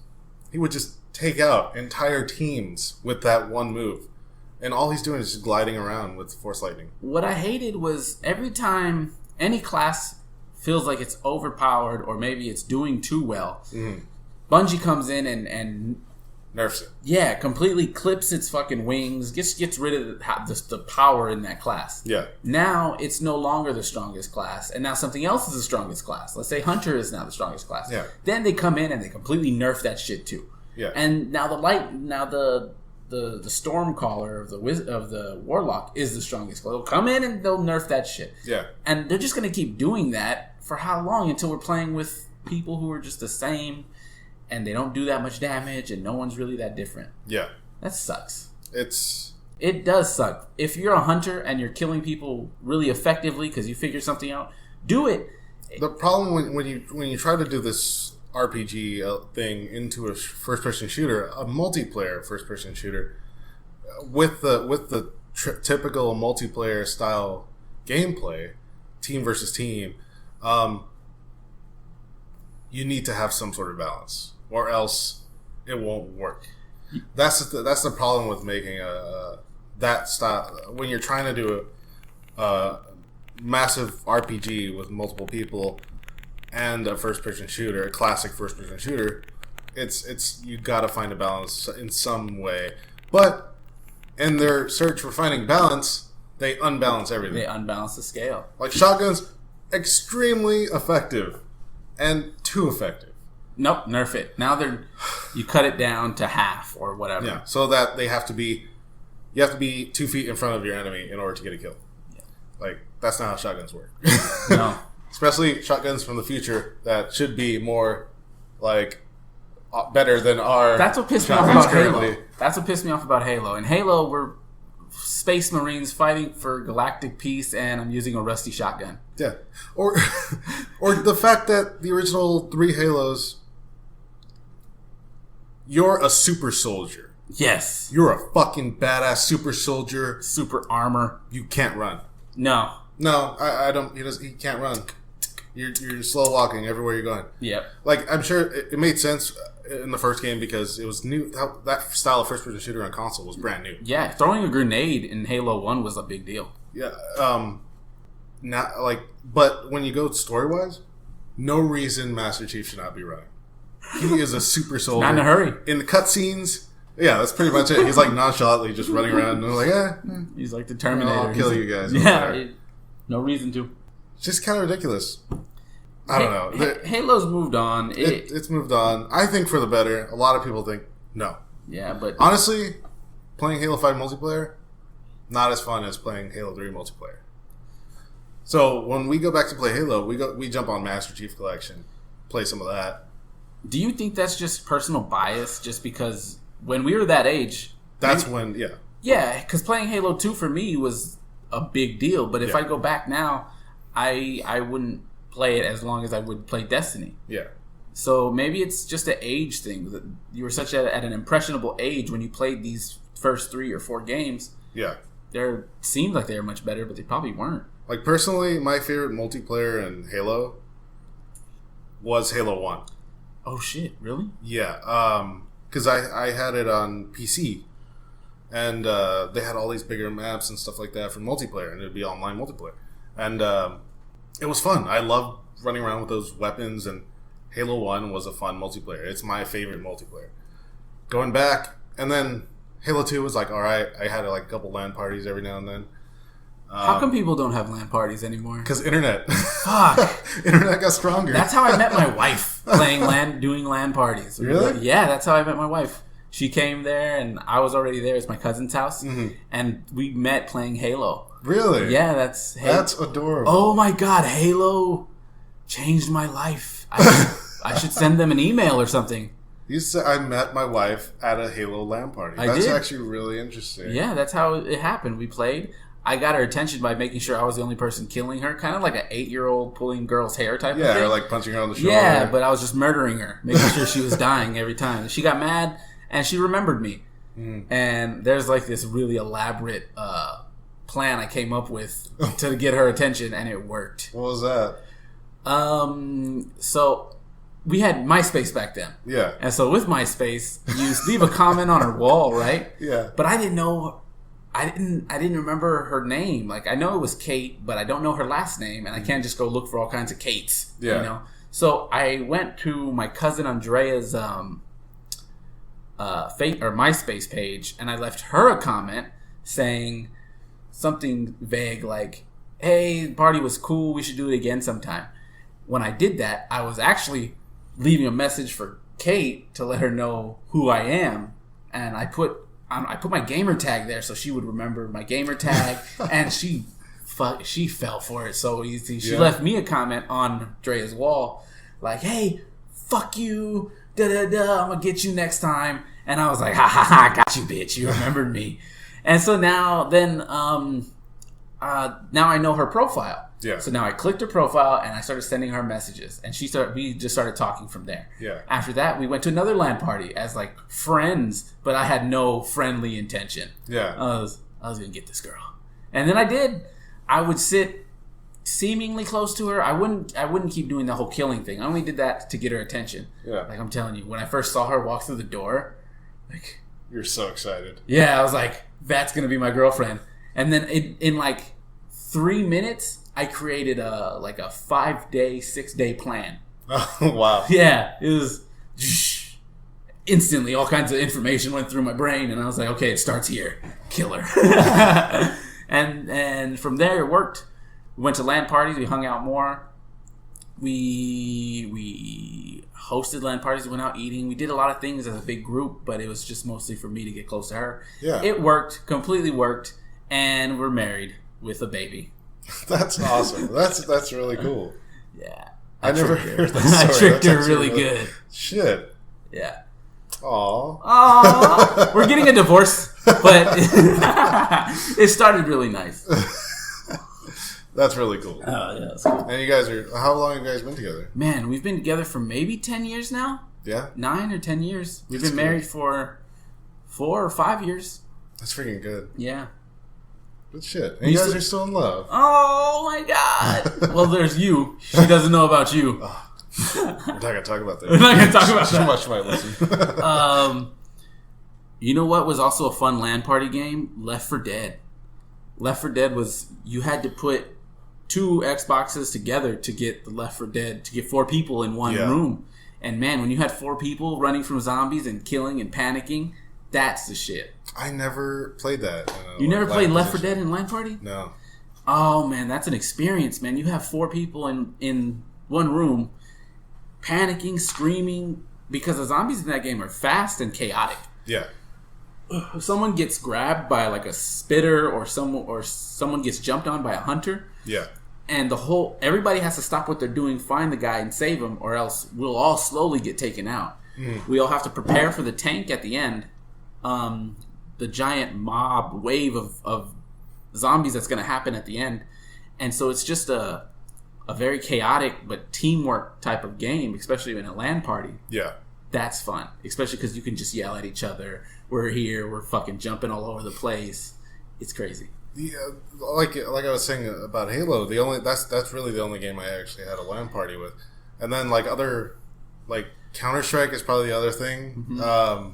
he would just take out entire teams with that one move, and all he's doing is just gliding around with force lightning. What I hated was every time any class feels like it's overpowered or maybe it's doing too well, Bungie comes in and nerfs it. Yeah, completely clips its fucking wings, gets rid of the power in that class. Yeah. Now it's no longer the strongest class, and now something else is the strongest class. Let's say Hunter is now the strongest class. Yeah. Then they come in and they completely nerf that shit too. Yeah. And now the Stormcaller of the Warlock is the strongest. They'll come in and they'll nerf that shit. Yeah. And they're just gonna keep doing that for how long? Until we're playing with people who are just the same, and they don't do that much damage, and no one's really that different. Yeah. That sucks. It does suck. If you're a hunter and you're killing people really effectively because you figure something out, do it. The problem when you try to do this RPG thing into a first-person shooter, a multiplayer first-person shooter, with the typical multiplayer style gameplay, team versus team, you need to have some sort of balance, or else it won't work. That's the problem with making that style. When you're trying to do a massive RPG with multiple people and a first-person shooter, a classic first-person shooter, it's you got to find a balance in some way. But in their search for finding balance, they unbalance everything. They unbalance the scale. Like shotguns, extremely effective and too effective. Nope, nerf it. Now you cut it down to half or whatever. Yeah, so that you have to be 2 feet in front of your enemy in order to get a kill. Yeah. Like, that's not how shotguns work. No. Especially shotguns from the future that should be more like better than our. That's what pissed me off about Halo. That's what pissed me off about Halo. In Halo, we're Space Marines fighting for galactic peace, and I'm using a rusty shotgun. Yeah, or the fact that the original 3 Halos, you're a super soldier. Yes, you're a fucking badass super soldier. Super armor. You can't run. No, I don't. He can't run. You're slow walking everywhere you're going. Yep. Like, I'm sure it made sense in the first game because it was new. That style of first-person shooter on console was brand new. Yeah, throwing a grenade in Halo 1 was a big deal. Yeah. not like, but when you go story wise, no reason Master Chief should not be running. He is a super soldier. Not in a hurry. In the cutscenes, yeah, that's pretty much it. He's like nonchalantly just running around and like, he's like the Terminator. I'll kill you guys. Yeah, no reason to. It's just kind of ridiculous. I don't know. Halo's moved on. It's moved on. I think for the better. A lot of people think no. Yeah, but honestly, playing Halo 5 multiplayer, not as fun as playing Halo 3 multiplayer. So when we go back to play Halo, we jump on Master Chief Collection, play some of that. Do you think that's just personal bias? Just because when we were that age, yeah, because playing Halo 2 for me was a big deal. But if I go back now, I wouldn't play it as long as I would play Destiny. Yeah. So maybe it's just an age thing. You were such at an impressionable age when you played these first 3 or 4 games. Yeah. They seemed like they were much better, but they probably weren't. Like, personally, my favorite multiplayer in Halo was Halo 1. Oh, shit. Really? Yeah. Because I had it on PC. And they had all these bigger maps and stuff like that for multiplayer. And it would be online multiplayer. And it was fun. I loved running around with those weapons. And Halo 1 was a fun multiplayer. It's my favorite multiplayer. Going back, and then Halo 2 was like, alright. I had like a couple LAN parties every now and then. How come people don't have LAN parties anymore? Because internet. Fuck. Internet got stronger. That's how I met my wife, doing LAN parties. Really? Yeah, that's how I met my wife. She came there, and I was already there. It's my cousin's house, and we met playing Halo. Really? Yeah, that's adorable. Oh my god, Halo changed my life. I should send them an email or something. You said I met my wife at a Halo LAN party. That's actually really interesting. Yeah, that's how it happened. We played. I got her attention by making sure I was the only person killing her, kind of like an 8-year-old pulling girl's hair type of thing. Yeah, or like punching her on the shoulder. Yeah, but I was just murdering her, making sure she was dying every time. She got mad, and she remembered me. And there's like this really elaborate plan I came up with to get her attention, and it worked. What was that? So we had MySpace back then. Yeah. And so with MySpace, you leave a comment on her wall, right? Yeah. But I didn't know... I didn't remember her name. Like, I know it was Kate, but I don't know her last name, and I can't just go look for all kinds of Kates. Yeah. You know? So I went to my cousin Andrea's MySpace page, and I left her a comment saying something vague like, "Hey, the party was cool. We should do it again sometime." When I did that, I was actually leaving a message for Kate to let her know who I am, and I put my gamer tag there so she would remember my gamer tag, and she fell for it so easy. She left me a comment on Drea's wall like, "Hey, fuck you, da-da-da, I'm gonna get you next time." And I was like, "Ha ha ha, got you, bitch, you remembered me." And so now I know her profile. Yeah. So now I clicked her profile and I started sending her messages, and we just started talking from there. Yeah. After that, we went to another LAN party as like friends, but I had no friendly intention. Yeah. I was gonna get this girl, and then I did. I would sit seemingly close to her. I wouldn't keep doing the whole killing thing. I only did that to get her attention. Yeah. Like, I'm telling you, when I first saw her walk through the door, like, you're so excited. Yeah, I was like, that's gonna be my girlfriend. And then in like 3 minutes, I created a 5-day, 6-day plan. Oh, wow. Yeah, it was instantly all kinds of information went through my brain, and I was like, okay, it starts here. Kill her. and from there it worked. We went to LAN parties. We hung out more. We hosted LAN parties. We went out eating. We did a lot of things as a big group, but it was just mostly for me to get close to her. Yeah. It worked. Completely worked. And we're married with a baby. That's awesome. That's really cool. Yeah. I never heard that story. I tricked her really good. Shit. Yeah. Aww. We're getting a divorce, but it started really nice. That's really cool. Oh, yeah, that's cool. And you guys how long have you guys been together? Man, we've been together for maybe 10 years now. Yeah? 9 or 10 years. We've That's been married for 4 or 5 years. That's freaking good. Yeah. Good shit. And you guys are still in love. Oh my god. Well, there's you. She doesn't know about you. We're not going to talk about that. We're not going to talk about that. Too much might listen. You know what was also a fun LAN party game? Left 4 Dead. Left 4 Dead was, you had to put 2 Xboxes together to get the Left 4 Dead, to get 4 people in one room. And man, when you had 4 people running from zombies and killing and panicking, that's the shit. I never played that. You never played Left 4 Dead in LAN party? No. Oh man, that's an experience, man. You have 4 people in one room, panicking, screaming, because the zombies in that game are fast and chaotic. Yeah. If someone gets grabbed by like a spitter or someone gets jumped on by a hunter, and everybody has to stop what they're doing, find the guy and save him, or else we'll all slowly get taken out. We all have to prepare for the tank at the end, the giant mob wave of zombies that's going to happen at the end. And so it's just a very chaotic but teamwork type of game, especially in a LAN party. Yeah. That's fun, especially because you can just yell at each other. We're here. We're fucking jumping all over the place. It's crazy. Yeah, like I was saying about Halo, that's really the only game I actually had a LAN party with, and then like Counter-Strike is probably the other thing. Mm-hmm.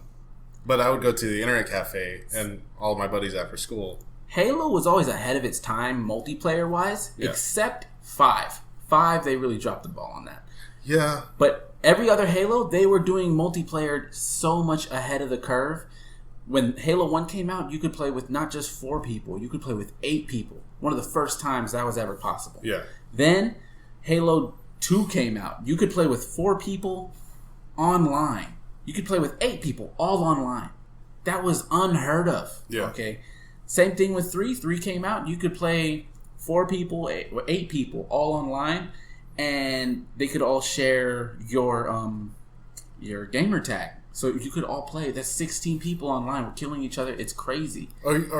But I would go to the internet cafe and all of my buddies after school. Halo was always ahead of its time multiplayer wise, except 5. 5, they really dropped the ball on that. Yeah, but every other Halo, they were doing multiplayer so much ahead of the curve. When Halo 1 came out, you could play with not just 4 people, you could play with 8 people. One of the first times that was ever possible. Yeah. Then Halo 2 came out. You could play with 4 people online. You could play with 8 people all online. That was unheard of. Yeah. Okay. Same thing with 3. 3 came out. You could play 4 people, 8 people all online, and they could all share your gamer tag. So you could all play. That's 16 people online. We're killing each other. It's crazy. And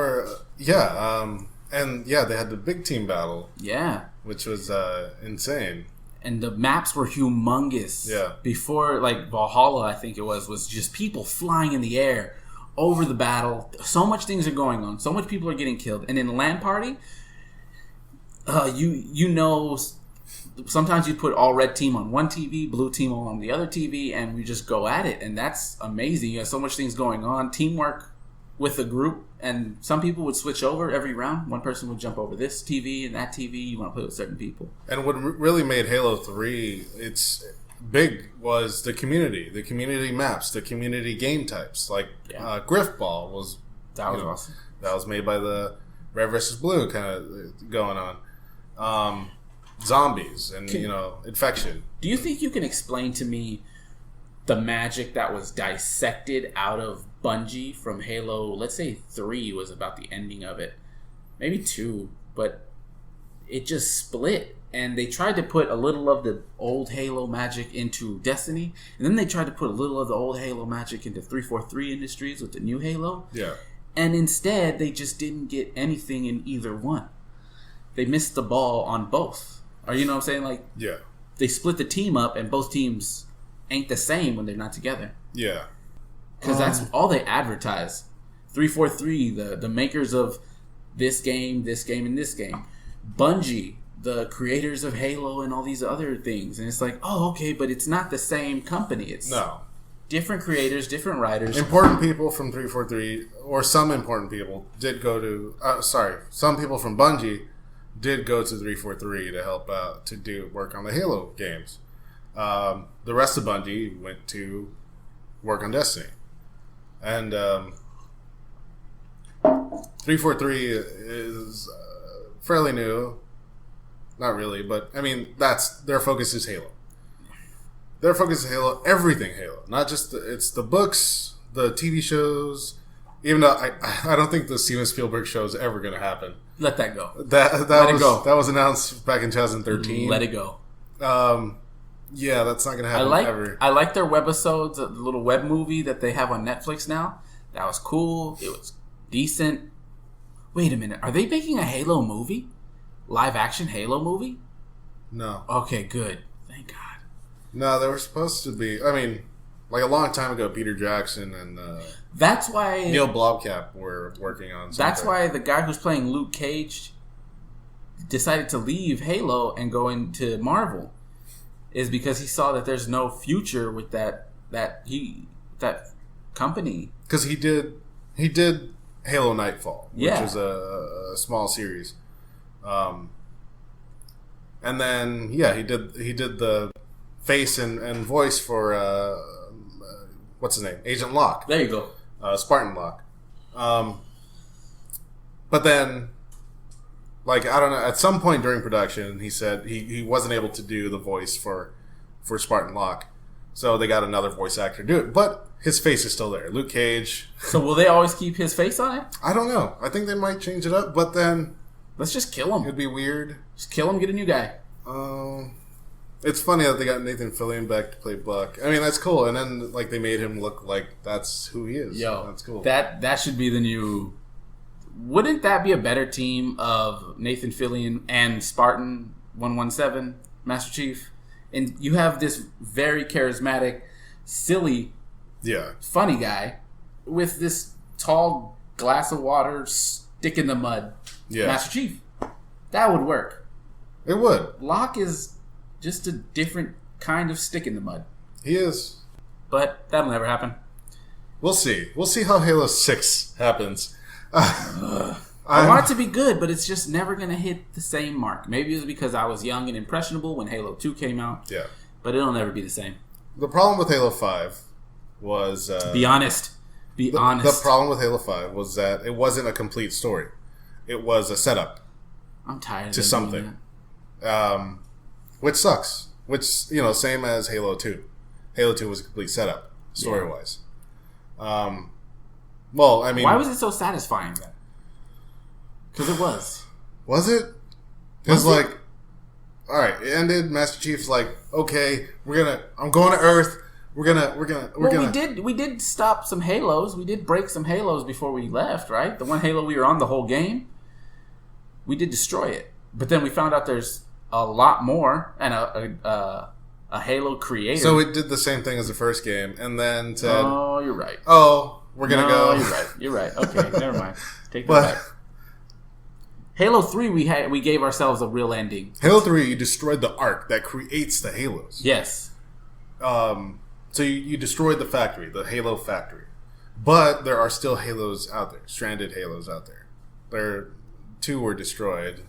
they had the big team battle. Yeah. Which was insane. And the maps were humongous. Yeah. Before, like, Valhalla, I think it was just people flying in the air over the battle. So much things are going on. So much people are getting killed. And in the LAN party, sometimes you put all red team on one TV, blue team on the other TV, and we just go at it. And that's amazing. You have so much things going on. Teamwork with the group. And some people would switch over every round. One person would jump over this TV and that TV. You want to play with certain people. And what really made Halo 3 its big was the community maps, the community game types. Like Griffball was awesome. That was made by the Red versus Blue kind of going on. Zombies and infection. Do you think you can explain to me the magic that was dissected out of Bungie from Halo? Let's say 3 was about the ending of it, maybe 2, but it just split, and they tried to put a little of the old Halo magic into Destiny, and then they tried to put a little of the old Halo magic into 343 Industries with the new Halo. Yeah, and instead they just didn't get anything in either one. They missed the ball on both. Or you know what I'm saying? Like, yeah, they split the team up, and both teams ain't the same when they're not together. Yeah, because that's all they advertise. 343, the makers of this game, and this game. Bungie, the creators of Halo and all these other things. And it's like, oh, okay, but it's not the same company. It's different creators, different writers. Important people from 343, or some important people, did go to... some people from Bungie did go to 343 to help out, to do work on the Halo games. The rest of Bungie went to work on Destiny. And 343 is fairly new. Not really, but I mean, their focus is Halo. Their focus is Halo, everything Halo. Not just it's the books, the TV shows. Even though I don't think the Steven Spielberg show is ever going to happen. Let that go. Let it go. That was announced back in 2013. Let it go. Yeah, that's not going to happen ever. I like their webisodes, the little web movie that they have on Netflix now. That was cool. It was decent. Wait a minute. Are they making a Halo movie? Live action Halo movie? No. Okay, good. Thank God. No, they were supposed to be. I mean, like a long time ago, Peter Jackson and that's why Neil Blomkamp were working on something. That's why the guy who's playing Luke Cage decided to leave Halo and go into Marvel, is because he saw that there's no future with that company. Because he did Halo Nightfall, which was a small series. And then he did the face and voice for what's his name, Agent Locke. There you go, Spartan Locke. But then, like, I don't know, at some point during production, he said he wasn't able to do the voice for Spartan Locke. So they got another voice actor to do it. But his face is still there. Luke Cage. So will they always keep his face on it? I don't know. I think they might change it up, but then... Let's just kill him. It'd be weird. Just kill him, get a new guy. It's funny that they got Nathan Fillion back to play Buck. I mean, that's cool. And then, like, they made him look like that's who he is. Yo, that's cool. That should be the new... Wouldn't that be a better team of Nathan Fillion and Spartan 117, Master Chief? And you have this very charismatic, silly, funny guy with this tall glass of water, stick in the mud, Master Chief. That would work. It would. Locke is just a different kind of stick in the mud. He is. But that'll never happen. We'll see. We'll see how Halo 6 happens. I want it to be good, but it's just never going to hit the same mark. Maybe it's because I was young and impressionable when Halo 2 came out. Yeah. But it'll never be the same. The problem with Halo 5 was... be honest. Be honest. The problem with Halo 5 was that it wasn't a complete story. It was a setup. I'm tired to of something. Which sucks. Which, you know, same as Halo 2. Halo 2 was a complete setup, story-wise. Well, I mean... Why was it so satisfying then? Because it was. Was it? Because, like... Alright, it ended. Master Chief's like, okay, I'm going to Earth. We're gonna... We did stop some Halos. We did break some Halos before we left, right? The one Halo we were on the whole game. We did destroy it. But then we found out there's a lot more, and a Halo creator. So it did the same thing as the first game, and then said... Oh, you're right. Oh... We're gonna go. You're right. Okay, never mind. Take that back. Halo 3, we gave ourselves a real ending. Halo 3, you destroyed the Ark that creates the Halos. Yes. So you destroyed the factory, the Halo factory, but there are still Halos out there, stranded Halos out there. 2 were destroyed,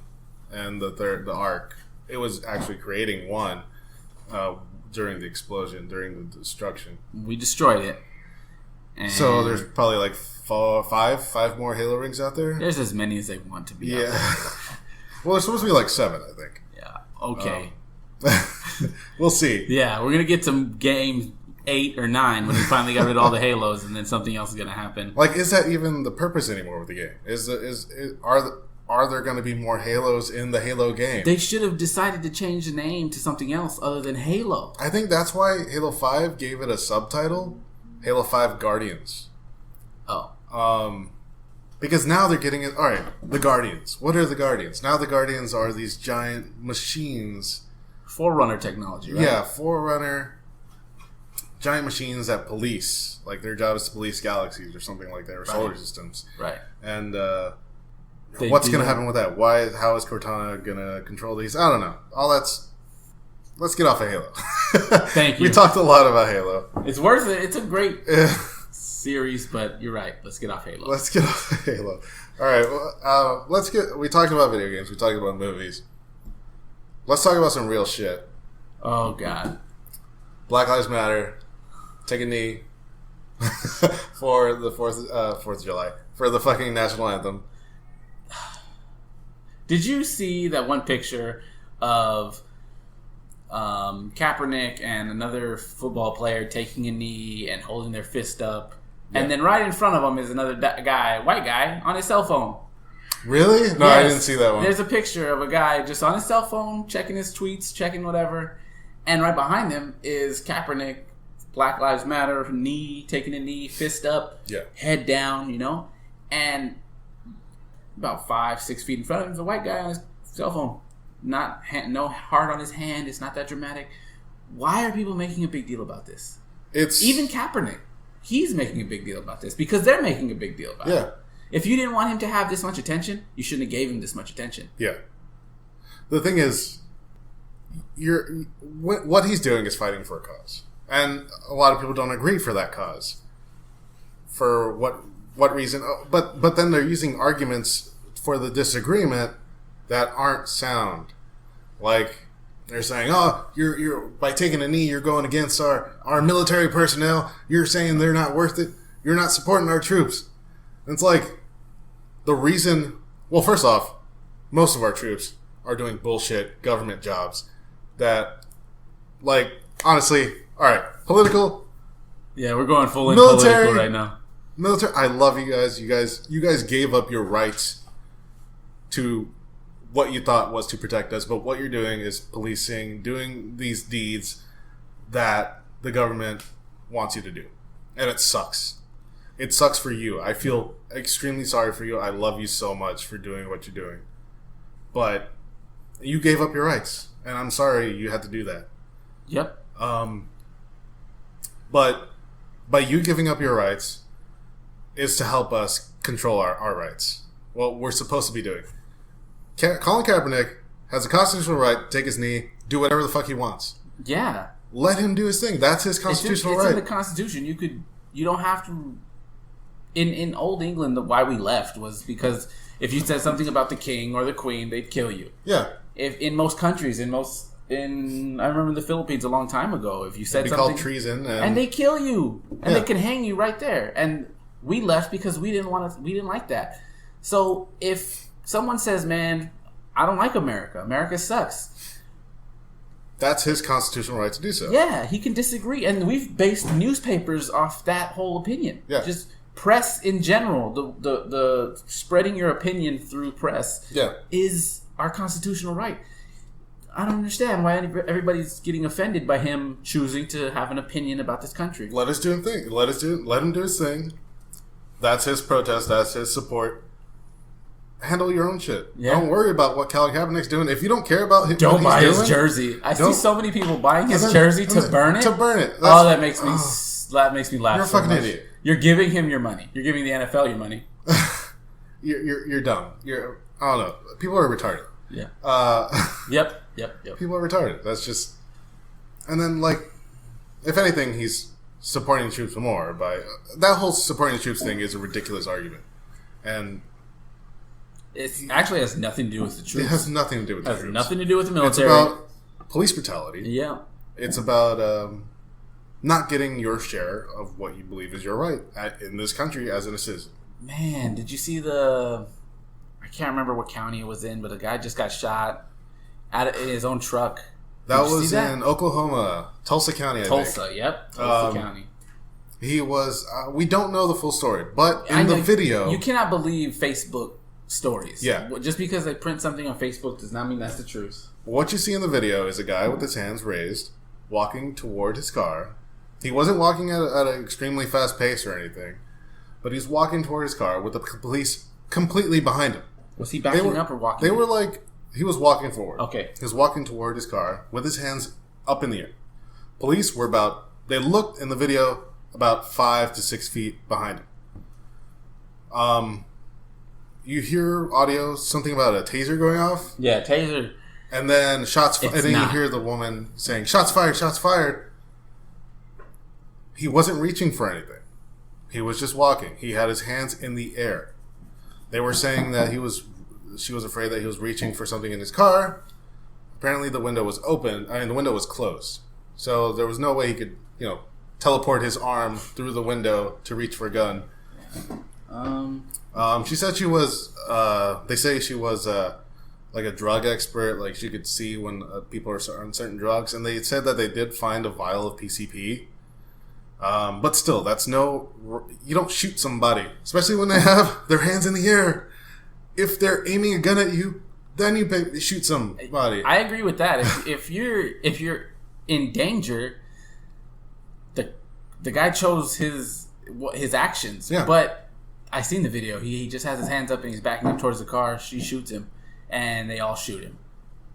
and the Ark, it was actually creating one during the explosion, during the destruction. We destroyed it. And so there's probably like five more Halo rings out there. There's as many as they want to be. Yeah. Well, there's supposed to be like 7, I think. Yeah. Okay. We'll see. Yeah, we're gonna get some games 8 or 9 when we finally got rid of all the Halos, and then something else is gonna happen. Like, is that even the purpose anymore with the game? Are there going to be more Halos in the Halo game? They should have decided to change the name to something else other than Halo. I think that's why Halo 5 gave it a subtitle. Halo 5 Guardians. Oh. Because now they're getting it... Alright, the Guardians. What are the Guardians? Now the Guardians are these giant machines. Forerunner technology, right? Yeah, Forerunner. Giant machines that police. Like, their job is to police galaxies or something like that, or solar systems. Right. And, what's going to happen with that? How is Cortana going to control these? I don't know. All that's... Let's get off of Halo. Thank you. We talked a lot about Halo. It's worth it. It's a great series, but you're right. Let's get off Halo. Let's get off of Halo. All right. Well, we talked about video games. We talked about movies. Let's talk about some real shit. Oh, God. Black Lives Matter. Take a knee for the 4th of July. For the fucking national anthem. Did you see that one picture of... Kaepernick and another football player taking a knee and holding their fist up, and then right in front of him is another guy, white guy, on his cell phone. Really? No, yes. I didn't see that one. There's a picture of a guy just on his cell phone, checking his tweets, checking whatever, and right behind him is Kaepernick, Black Lives Matter, taking a knee, fist up, head down, and about 5-6 feet in front of him is a white guy on his cell phone. No heart on his hand. It's not that dramatic. Why are people making a big deal about this? Even Kaepernick. He's making a big deal about this because they're making a big deal about it. If you didn't want him to have this much attention, you shouldn't have gave him this much attention. Yeah. The thing is, what he's doing is fighting for a cause, and a lot of people don't agree for that cause. For what reason? But then they're using arguments for the disagreement that aren't sound. Like, they're saying, oh, you're by taking a knee, you're going against our military personnel. You're saying they're not worth it. You're not supporting our troops. And it's like, the reason... Well, first off, most of our troops are doing bullshit government jobs that, like, honestly, all right, political... Yeah, we're going full in political right now. Military, I love you guys. You guys gave up your rights to what you thought was to protect us, but what you're doing is policing, doing these deeds that the government wants you to do. And it sucks. It sucks for you. I feel extremely sorry for you. I love you so much for doing what you're doing. But you gave up your rights, and I'm sorry you had to do that. Yep. But by you giving up your rights is to help us control our rights. What we're supposed to be doing. Colin Kaepernick has a constitutional right to take his knee, do whatever the fuck he wants. Yeah. Let him do his thing. That's his constitutional right. It's in the Constitution. You don't have to... In Old England, why we left was because if you said something about the king or the queen, they'd kill you. Yeah. If in most countries, I remember in the Philippines a long time ago, if you said It'd be something... called treason. And they kill you. And they can hang you right there. And we left because we didn't like that. So if someone says, man, I don't like America. America sucks. That's his constitutional right to do so. Yeah, he can disagree. And we've based newspapers off that whole opinion. Yeah. Just press in general, the spreading your opinion through press is our constitutional right. I don't understand why everybody's getting offended by him choosing to have an opinion about this country. Let us do his thing. Let him do his thing. That's his protest. That's his support. Handle your own shit. Yeah. Don't worry about what Colin Kaepernick's doing. If you don't care about him, don't buy his jersey. I see so many people buying his jersey to burn it. To burn it. That makes me laugh. You're a fucking idiot. You're giving him your money. You're giving the NFL your money. You're dumb. I don't know. People are retarded. Yeah. Yep. People are retarded. That's just. And then, like, if anything, he's supporting the troops more by that whole supporting the troops thing is a ridiculous argument, and it actually has nothing to do with the troops. It has nothing to do with the troops. It has nothing to do with the military. It's about police brutality. Yeah. It's about not getting your share of what you believe is your right in this country as a citizen. Man, did you see I can't remember what county it was in, but a guy just got shot in his own truck. That was in Oklahoma, Tulsa County, I think. Yep. Tulsa County. He was... we don't know the full story, but in the video... You cannot believe Facebook stories. Yeah. Just because they print something on Facebook does not mean that's the truth. What you see in the video is a guy with his hands raised, walking toward his car. He wasn't walking at an extremely fast pace or anything, but he's walking toward his car with the police completely behind him. Was he backing up or walking? They were like... He was walking forward. Okay. He was walking toward his car with his hands up in the air. Police were they looked in the video about 5 to 6 feet behind him. You hear audio, something about a taser going off. Yeah, taser. And then you hear the woman saying, shots fired, shots fired. He wasn't reaching for anything. He was just walking. He had his hands in the air. They were saying that she was afraid that he was reaching for something in his car. Apparently the window was open. The window was closed. So there was no way he could, teleport his arm through the window to reach for a gun. She said she was, they say she was like a drug expert. Like she could see when people are on certain drugs. And they said that they did find a vial of PCP. But still, you don't shoot somebody, especially when they have their hands in the air. If they're aiming a gun at you, then you shoot somebody. I agree with that. If you're in danger, the guy chose his actions. Yeah. But I seen the video. He just has his hands up and he's backing up towards the car. She shoots him, and they all shoot him,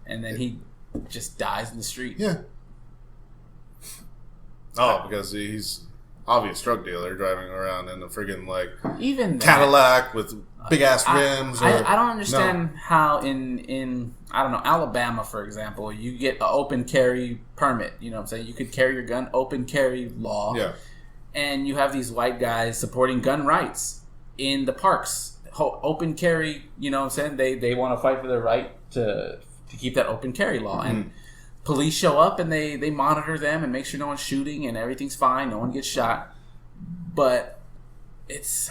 and then he just dies in the street. Yeah. Oh, because he's obvious drug dealer driving around in a friggin' even Cadillac with big ass rims. I don't understand how in I don't know, Alabama, for example, you get an open carry permit. You know what I'm saying? You could carry your gun, open carry law. Yeah. And you have these white guys supporting gun rights in the parks. Open carry, you know what I'm saying? They want to fight for their right to to keep that open carry law. And police show up and they monitor them and make sure no one's shooting and everything's fine, no one gets shot. But it's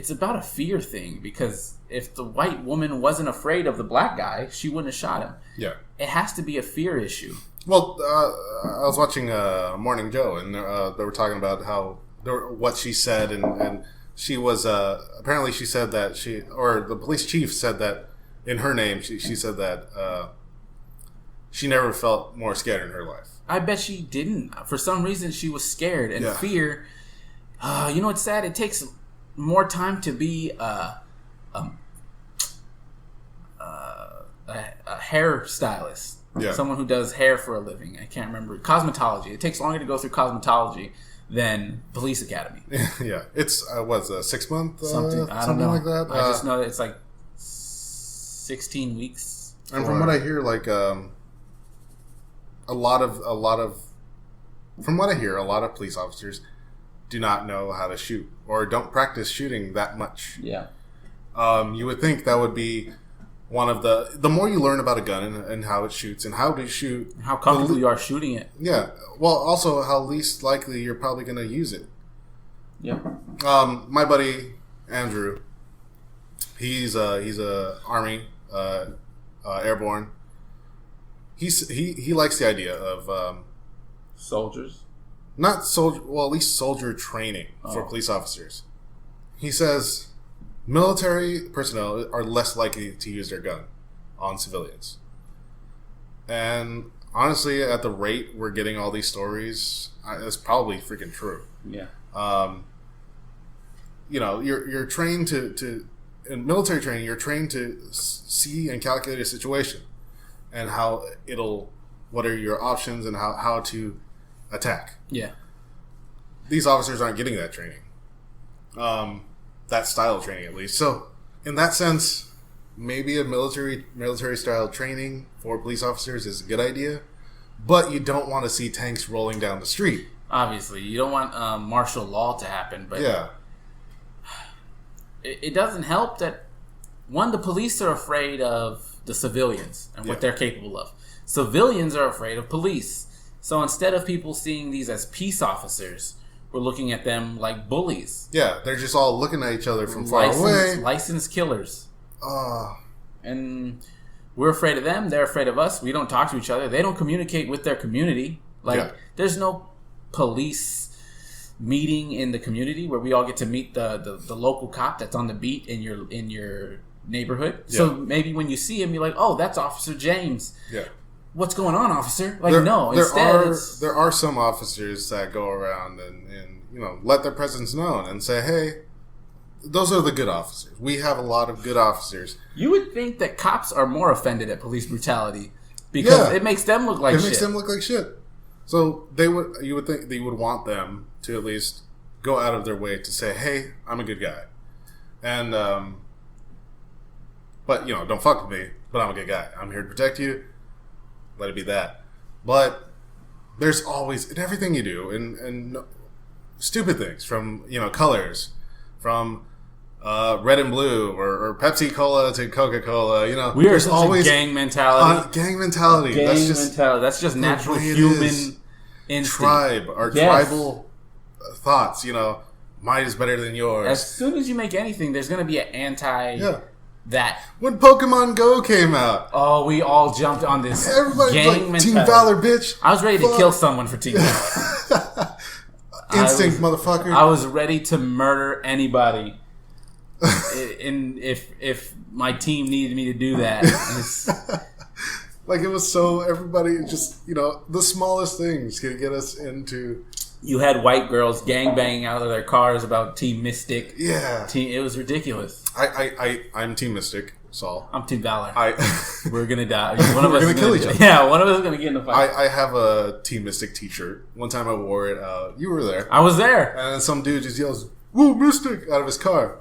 about a fear thing, because if the white woman wasn't afraid of the black guy, she wouldn't have shot him. Yeah. It has to be a fear issue. Well, I was watching Morning Joe, and they were talking about what she said, and she was apparently she said that the police chief said that in her name she said that she never felt more scared in her life. I bet she didn't. For some reason, she was scared, and fear. You know what's sad? It takes more time to be a hairstylist. Yeah. Someone who does hair for a living. I can't remember. Cosmetology. It takes longer to go through cosmetology than police academy. Yeah. It's, 6 month? Something know. Like that? I just know that it's like 16 weeks. And from what I hear, like, from what I hear, a lot of police officers do not know how to shoot or don't practice shooting that much. Yeah. You would think that would be one of the more you learn about a gun and how it shoots and how to shoot, how comfortable you are shooting it. Yeah. Well, also how least likely you're probably going to use it. Yeah. My buddy Andrew, he's a Army airborne. He likes the idea of soldiers. Not soldier, well, at least soldier training for police officers. He says military personnel are less likely to use their gun on civilians. And honestly, at the rate we're getting all these stories, it's probably freaking true. Yeah. You're trained to in military training, you're trained to see and calculate a situation and what are your options and how to attack. Yeah. These officers aren't getting that training. That style of training, at least. So, in that sense, maybe a military style training for police officers is a good idea, but you don't want to see tanks rolling down the street. Obviously, you don't want martial law to happen, but yeah, it doesn't help that the police are afraid of the civilians and what they're capable of. Civilians are afraid of police. So instead of people seeing these as peace officers, we're looking at them like bullies. Yeah, they're just all looking at each other from far away. Licensed killers. And we're afraid of them. They're afraid of us. We don't talk to each other. They don't communicate with their community. There's no police meeting in the community where we all get to meet the local cop that's on the beat in your neighborhood. Yeah. So maybe when you see him, you're like, oh, that's Officer James. Yeah. What's going on, officer? There are some officers that go around and let their presence known and say, hey, those are the good officers. We have a lot of good officers. You would think that cops are more offended at police brutality because it makes them look like shit. It makes them look like shit. So you would think they would want them to at least go out of their way to say, hey, I'm a good guy. And, but, don't fuck with me, but I'm a good guy. I'm here to protect you. Let it be that. But there's always, in everything you do, and stupid things from, colors, from red and blue, or Pepsi Cola to Coca-Cola, We are always gang mentality. Gang mentality. That's just natural human instinct. Tribal thoughts, mine is better than yours. As soon as you make anything, there's going to be an anti... Yeah. That when Pokemon Go came out, we all jumped on this. Everybody gang like Team Valor, bitch. I was ready to kill someone for Team Valor. Instinct, motherfucker. I was ready to murder anybody. if my team needed me to do that, like it was so everybody just the smallest things can get us into. You had white girls gangbanging out of their cars about Team Mystic. Yeah. It was ridiculous. I'm Team Mystic, Saul. I'm Team Valor. We're going to die. One of us is going to kill each other. Yeah, one of us is going to get in the fight. I have a Team Mystic t-shirt. One time I wore it. You were there. I was there. And then some dude just yells, "Woo, Mystic!" out of his car.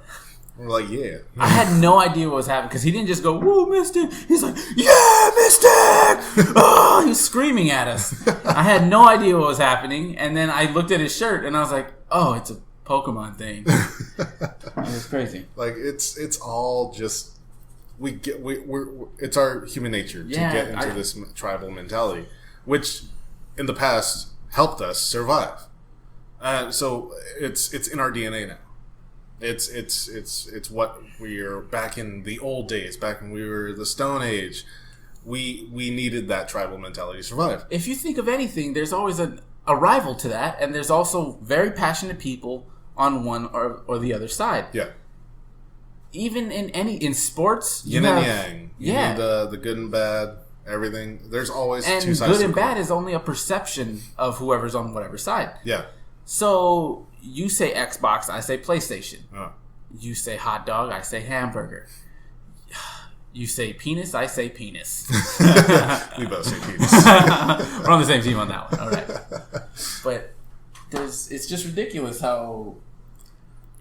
We're like, yeah. I had no idea what was happening because he didn't just go, "Woo, Mystic!" He's like, "Yeah, Mystic!" Oh, he was screaming at us. I had no idea what was happening, and then I looked at his shirt and I was like, "Oh, it's a Pokemon thing." It was crazy. Like it's all just it's our human nature to get into this tribal mentality, which in the past helped us survive. So it's in our DNA now. It's what we're back in the old days, back when we were the Stone Age. We needed that tribal mentality to survive. If you think of anything, there's always a rival to that, and there's also very passionate people on one or the other side. Yeah. Even in sports, yin and yang. You need the good and bad, everything. There's always two sides. And good and bad is only a perception of whoever's on whatever side. Yeah. So you say Xbox, I say PlayStation. Oh. You say hot dog, I say hamburger. You say penis, I say penis. We both say penis. We're on the same team on that one. All right. But it's just ridiculous how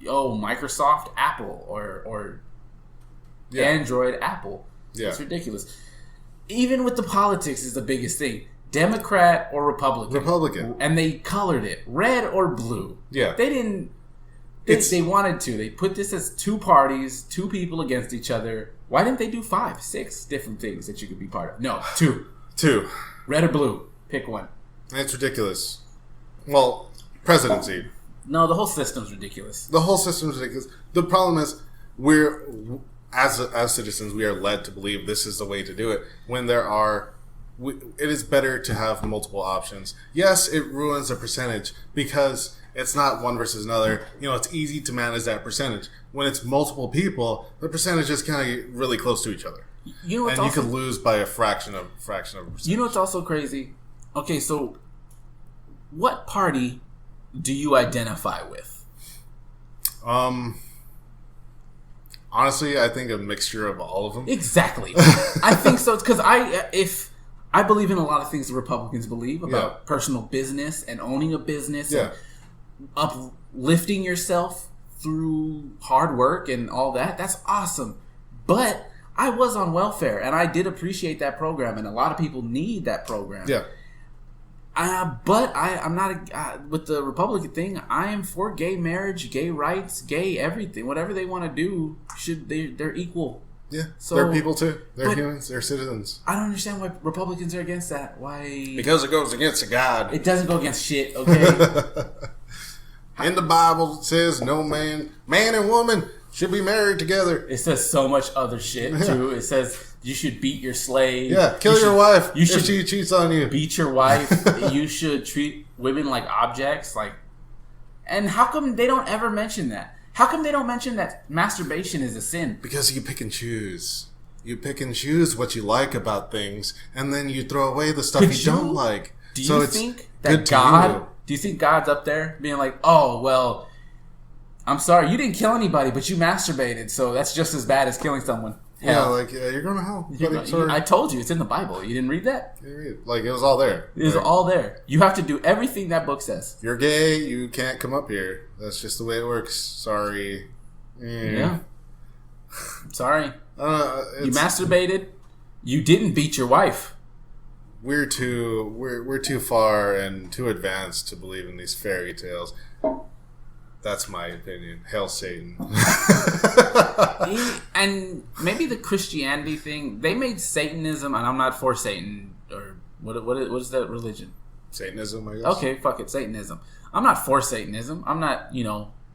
Microsoft, Apple, or Android, Apple. Yeah. It's ridiculous. Even with the politics is the biggest thing. Democrat or Republican. And they colored it red or blue. Yeah. They didn't. They wanted to. They put this as two parties, two people against each other. Why didn't they do 5, 6 different things that you could be part of? No, 2. 2. Red or blue. Pick one. It's ridiculous. Well, presidency. No, the whole system's ridiculous. The whole system's ridiculous. The problem is we're, as citizens, we are led to believe this is the way to do it when it is better to have multiple options. Yes, it ruins a percentage because it's not one versus another. It's easy to manage that percentage. When it's multiple people, the percentages kind of get really close to each other. You could lose by a fraction of a percentage. You know what's also crazy? Okay, so what party do you identify with? Honestly, I think a mixture of all of them. Exactly. I think so. Because I believe in a lot of things the Republicans believe about personal business and owning a business and uplifting yourself through hard work and all that. That's awesome. But I was on welfare and I did appreciate that program, and a lot of people need that program. Yeah. But I'm not with the Republican thing. I am for gay marriage, gay rights, gay everything. Whatever they want to do, they're equal. Yeah, so they're people too. They're humans. They're citizens. I don't understand why Republicans are against that. Why? Because it goes against God. It doesn't go against shit, okay? In the Bible, it says no man and woman should be married together. It says so much other shit, too. It says you should beat your slave. Yeah, kill your wife if she cheats on you. Beat your wife. You should treat women like objects. And how come they don't ever mention that? How come they don't mention that masturbation is a sin? Because you pick and choose. You pick and choose what you like about things, and then you throw away the stuff you don't like. Do you think that God... Do you think God's up there being like, oh, well, I'm sorry, you didn't kill anybody, but you masturbated, so that's just as bad as killing someone? Hell. Yeah, you're going to hell. I told you, it's in the Bible. You didn't read that? You read it. It was all there. It was all there. You have to do everything that book says. You're gay, you can't come up here. That's just the way it works. Sorry. Yeah. Sorry. You masturbated. You didn't beat your wife. We're too far and too advanced to believe in these fairy tales. That's my opinion. Hail Satan. And maybe the Christianity thing, they made Satanism, and I'm not for Satan, or what is that religion? Satanism, I guess. Okay, fuck it, Satanism. I'm not for Satanism. I'm not,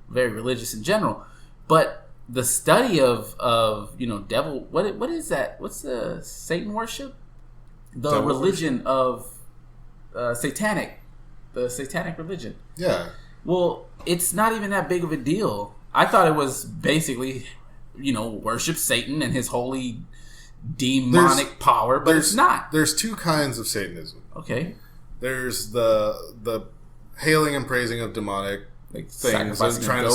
very religious in general. But the study of devil, what is that? What's the Satan worship? The devil religion worship? Of the satanic religion. Yeah. Well, it's not even that big of a deal. I thought it was basically, worship Satan and his holy demonic power, but it's not. There's 2 kinds of Satanism. Okay. There's the hailing and praising of demonic things and trying to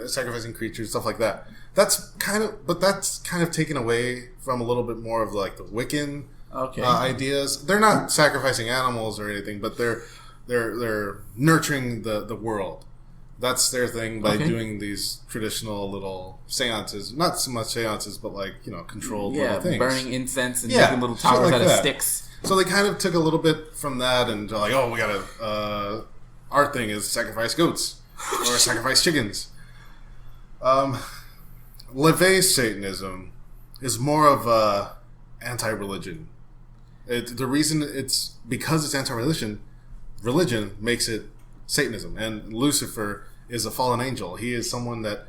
sacrificing creatures, stuff like that. That's kind of taken away from a little bit more of the Wiccan ideas. They're not sacrificing animals or anything, but they're nurturing the world. That's their thing by doing these traditional little seances. Not so much seances, but controlled little things. Burning incense and making little towers out of sticks. So they kind of took a little bit from that and they're like, we gotta... our thing is sacrifice goats or sacrifice chickens. LaVey Satanism is more of a anti-religion. The reason it's because it's anti-religion, religion makes it Satanism, and Lucifer is a fallen angel. He is someone that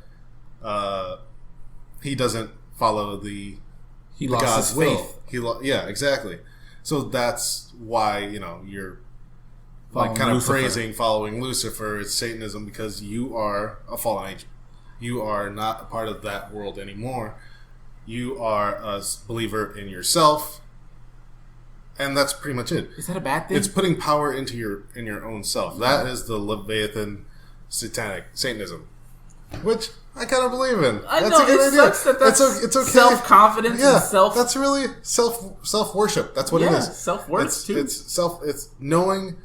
he doesn't follow the lost God's his will. faith. Yeah, exactly. So that's why you're Following kind of Lucifer. praising following Lucifer. It's Satanism because you are a fallen angel. You are not a part of that world anymore. You are a believer in yourself, and that's pretty much it. Is that a bad thing? It's putting power into your own self. That is the Leviathan satanic Satanism, which I kind of believe in. I That's know a good it idea. sucks that that's it's okay. self-confidence Yeah, and self. that's really self worship. That's what it is. Self-worth too. It's knowing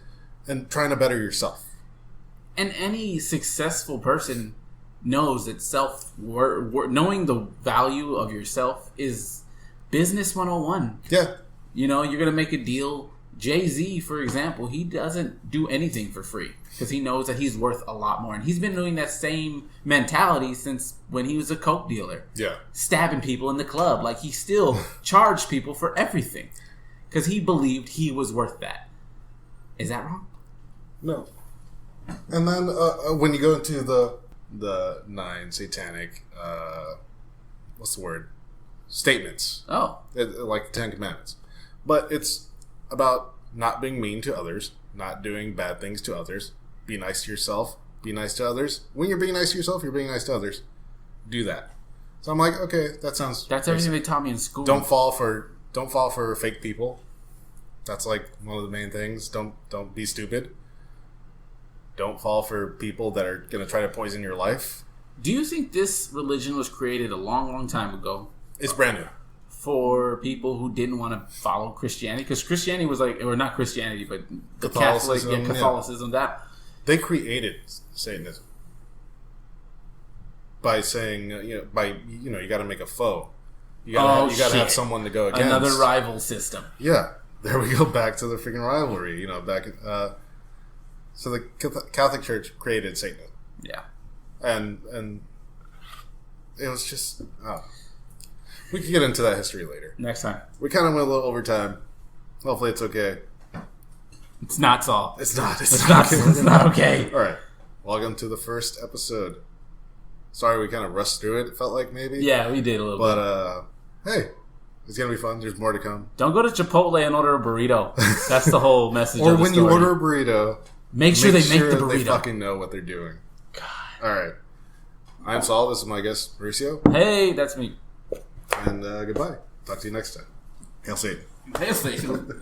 and trying to better yourself. And any successful person knows that knowing the value of yourself is business 101. Yeah. You're going to make a deal. Jay-Z, for example, he doesn't do anything for free because he knows that he's worth a lot more. And he's been doing that same mentality since when he was a coke dealer. Yeah. Stabbing people in the club. Like, he still charged people for everything because he believed he was worth that. Is that wrong? No. And then when you go into the 9 satanic, what's the word? Statements. Oh. Like the 10 Commandments. But it's about not being mean to others, not doing bad things to others. Be nice to yourself. Be nice to others. When you're being nice to yourself, you're being nice to others. Do that. So I'm like, okay, that sounds. That's everything they taught me in school. Don't fall for fake people. That's like one of the main things. Don't be stupid. Don't fall for people that are going to try to poison your life. Do you think this religion was created a long, long time ago? It's brand new. For people who didn't want to follow Christianity? Because Christianity was like, or not Christianity, but the Catholicism, that... They created Satanism. By saying, you got to make a foe. You got to have someone to go against. Another rival system. Yeah. There we go back to the freaking rivalry. So the Catholic Church created Satanism. Yeah. And it was just... we can get into that history later. Next time. We kind of went a little over time. Hopefully it's okay. It's not, Saul. It's not. It's not okay. All right. Welcome to the first episode. Sorry we kind of rushed through it. It felt like maybe. Yeah, we did a little bit. But, hey, it's going to be fun. There's more to come. Don't go to Chipotle and order a burrito. That's the whole message or of the when story. you order a burrito, make sure they make the burrito. They fucking know what they're doing. God. All right. I'm Saul. This is my guest, Mauricio. Hey, that's me. And goodbye. Talk to you next time. Hail Satan. Hail Satan.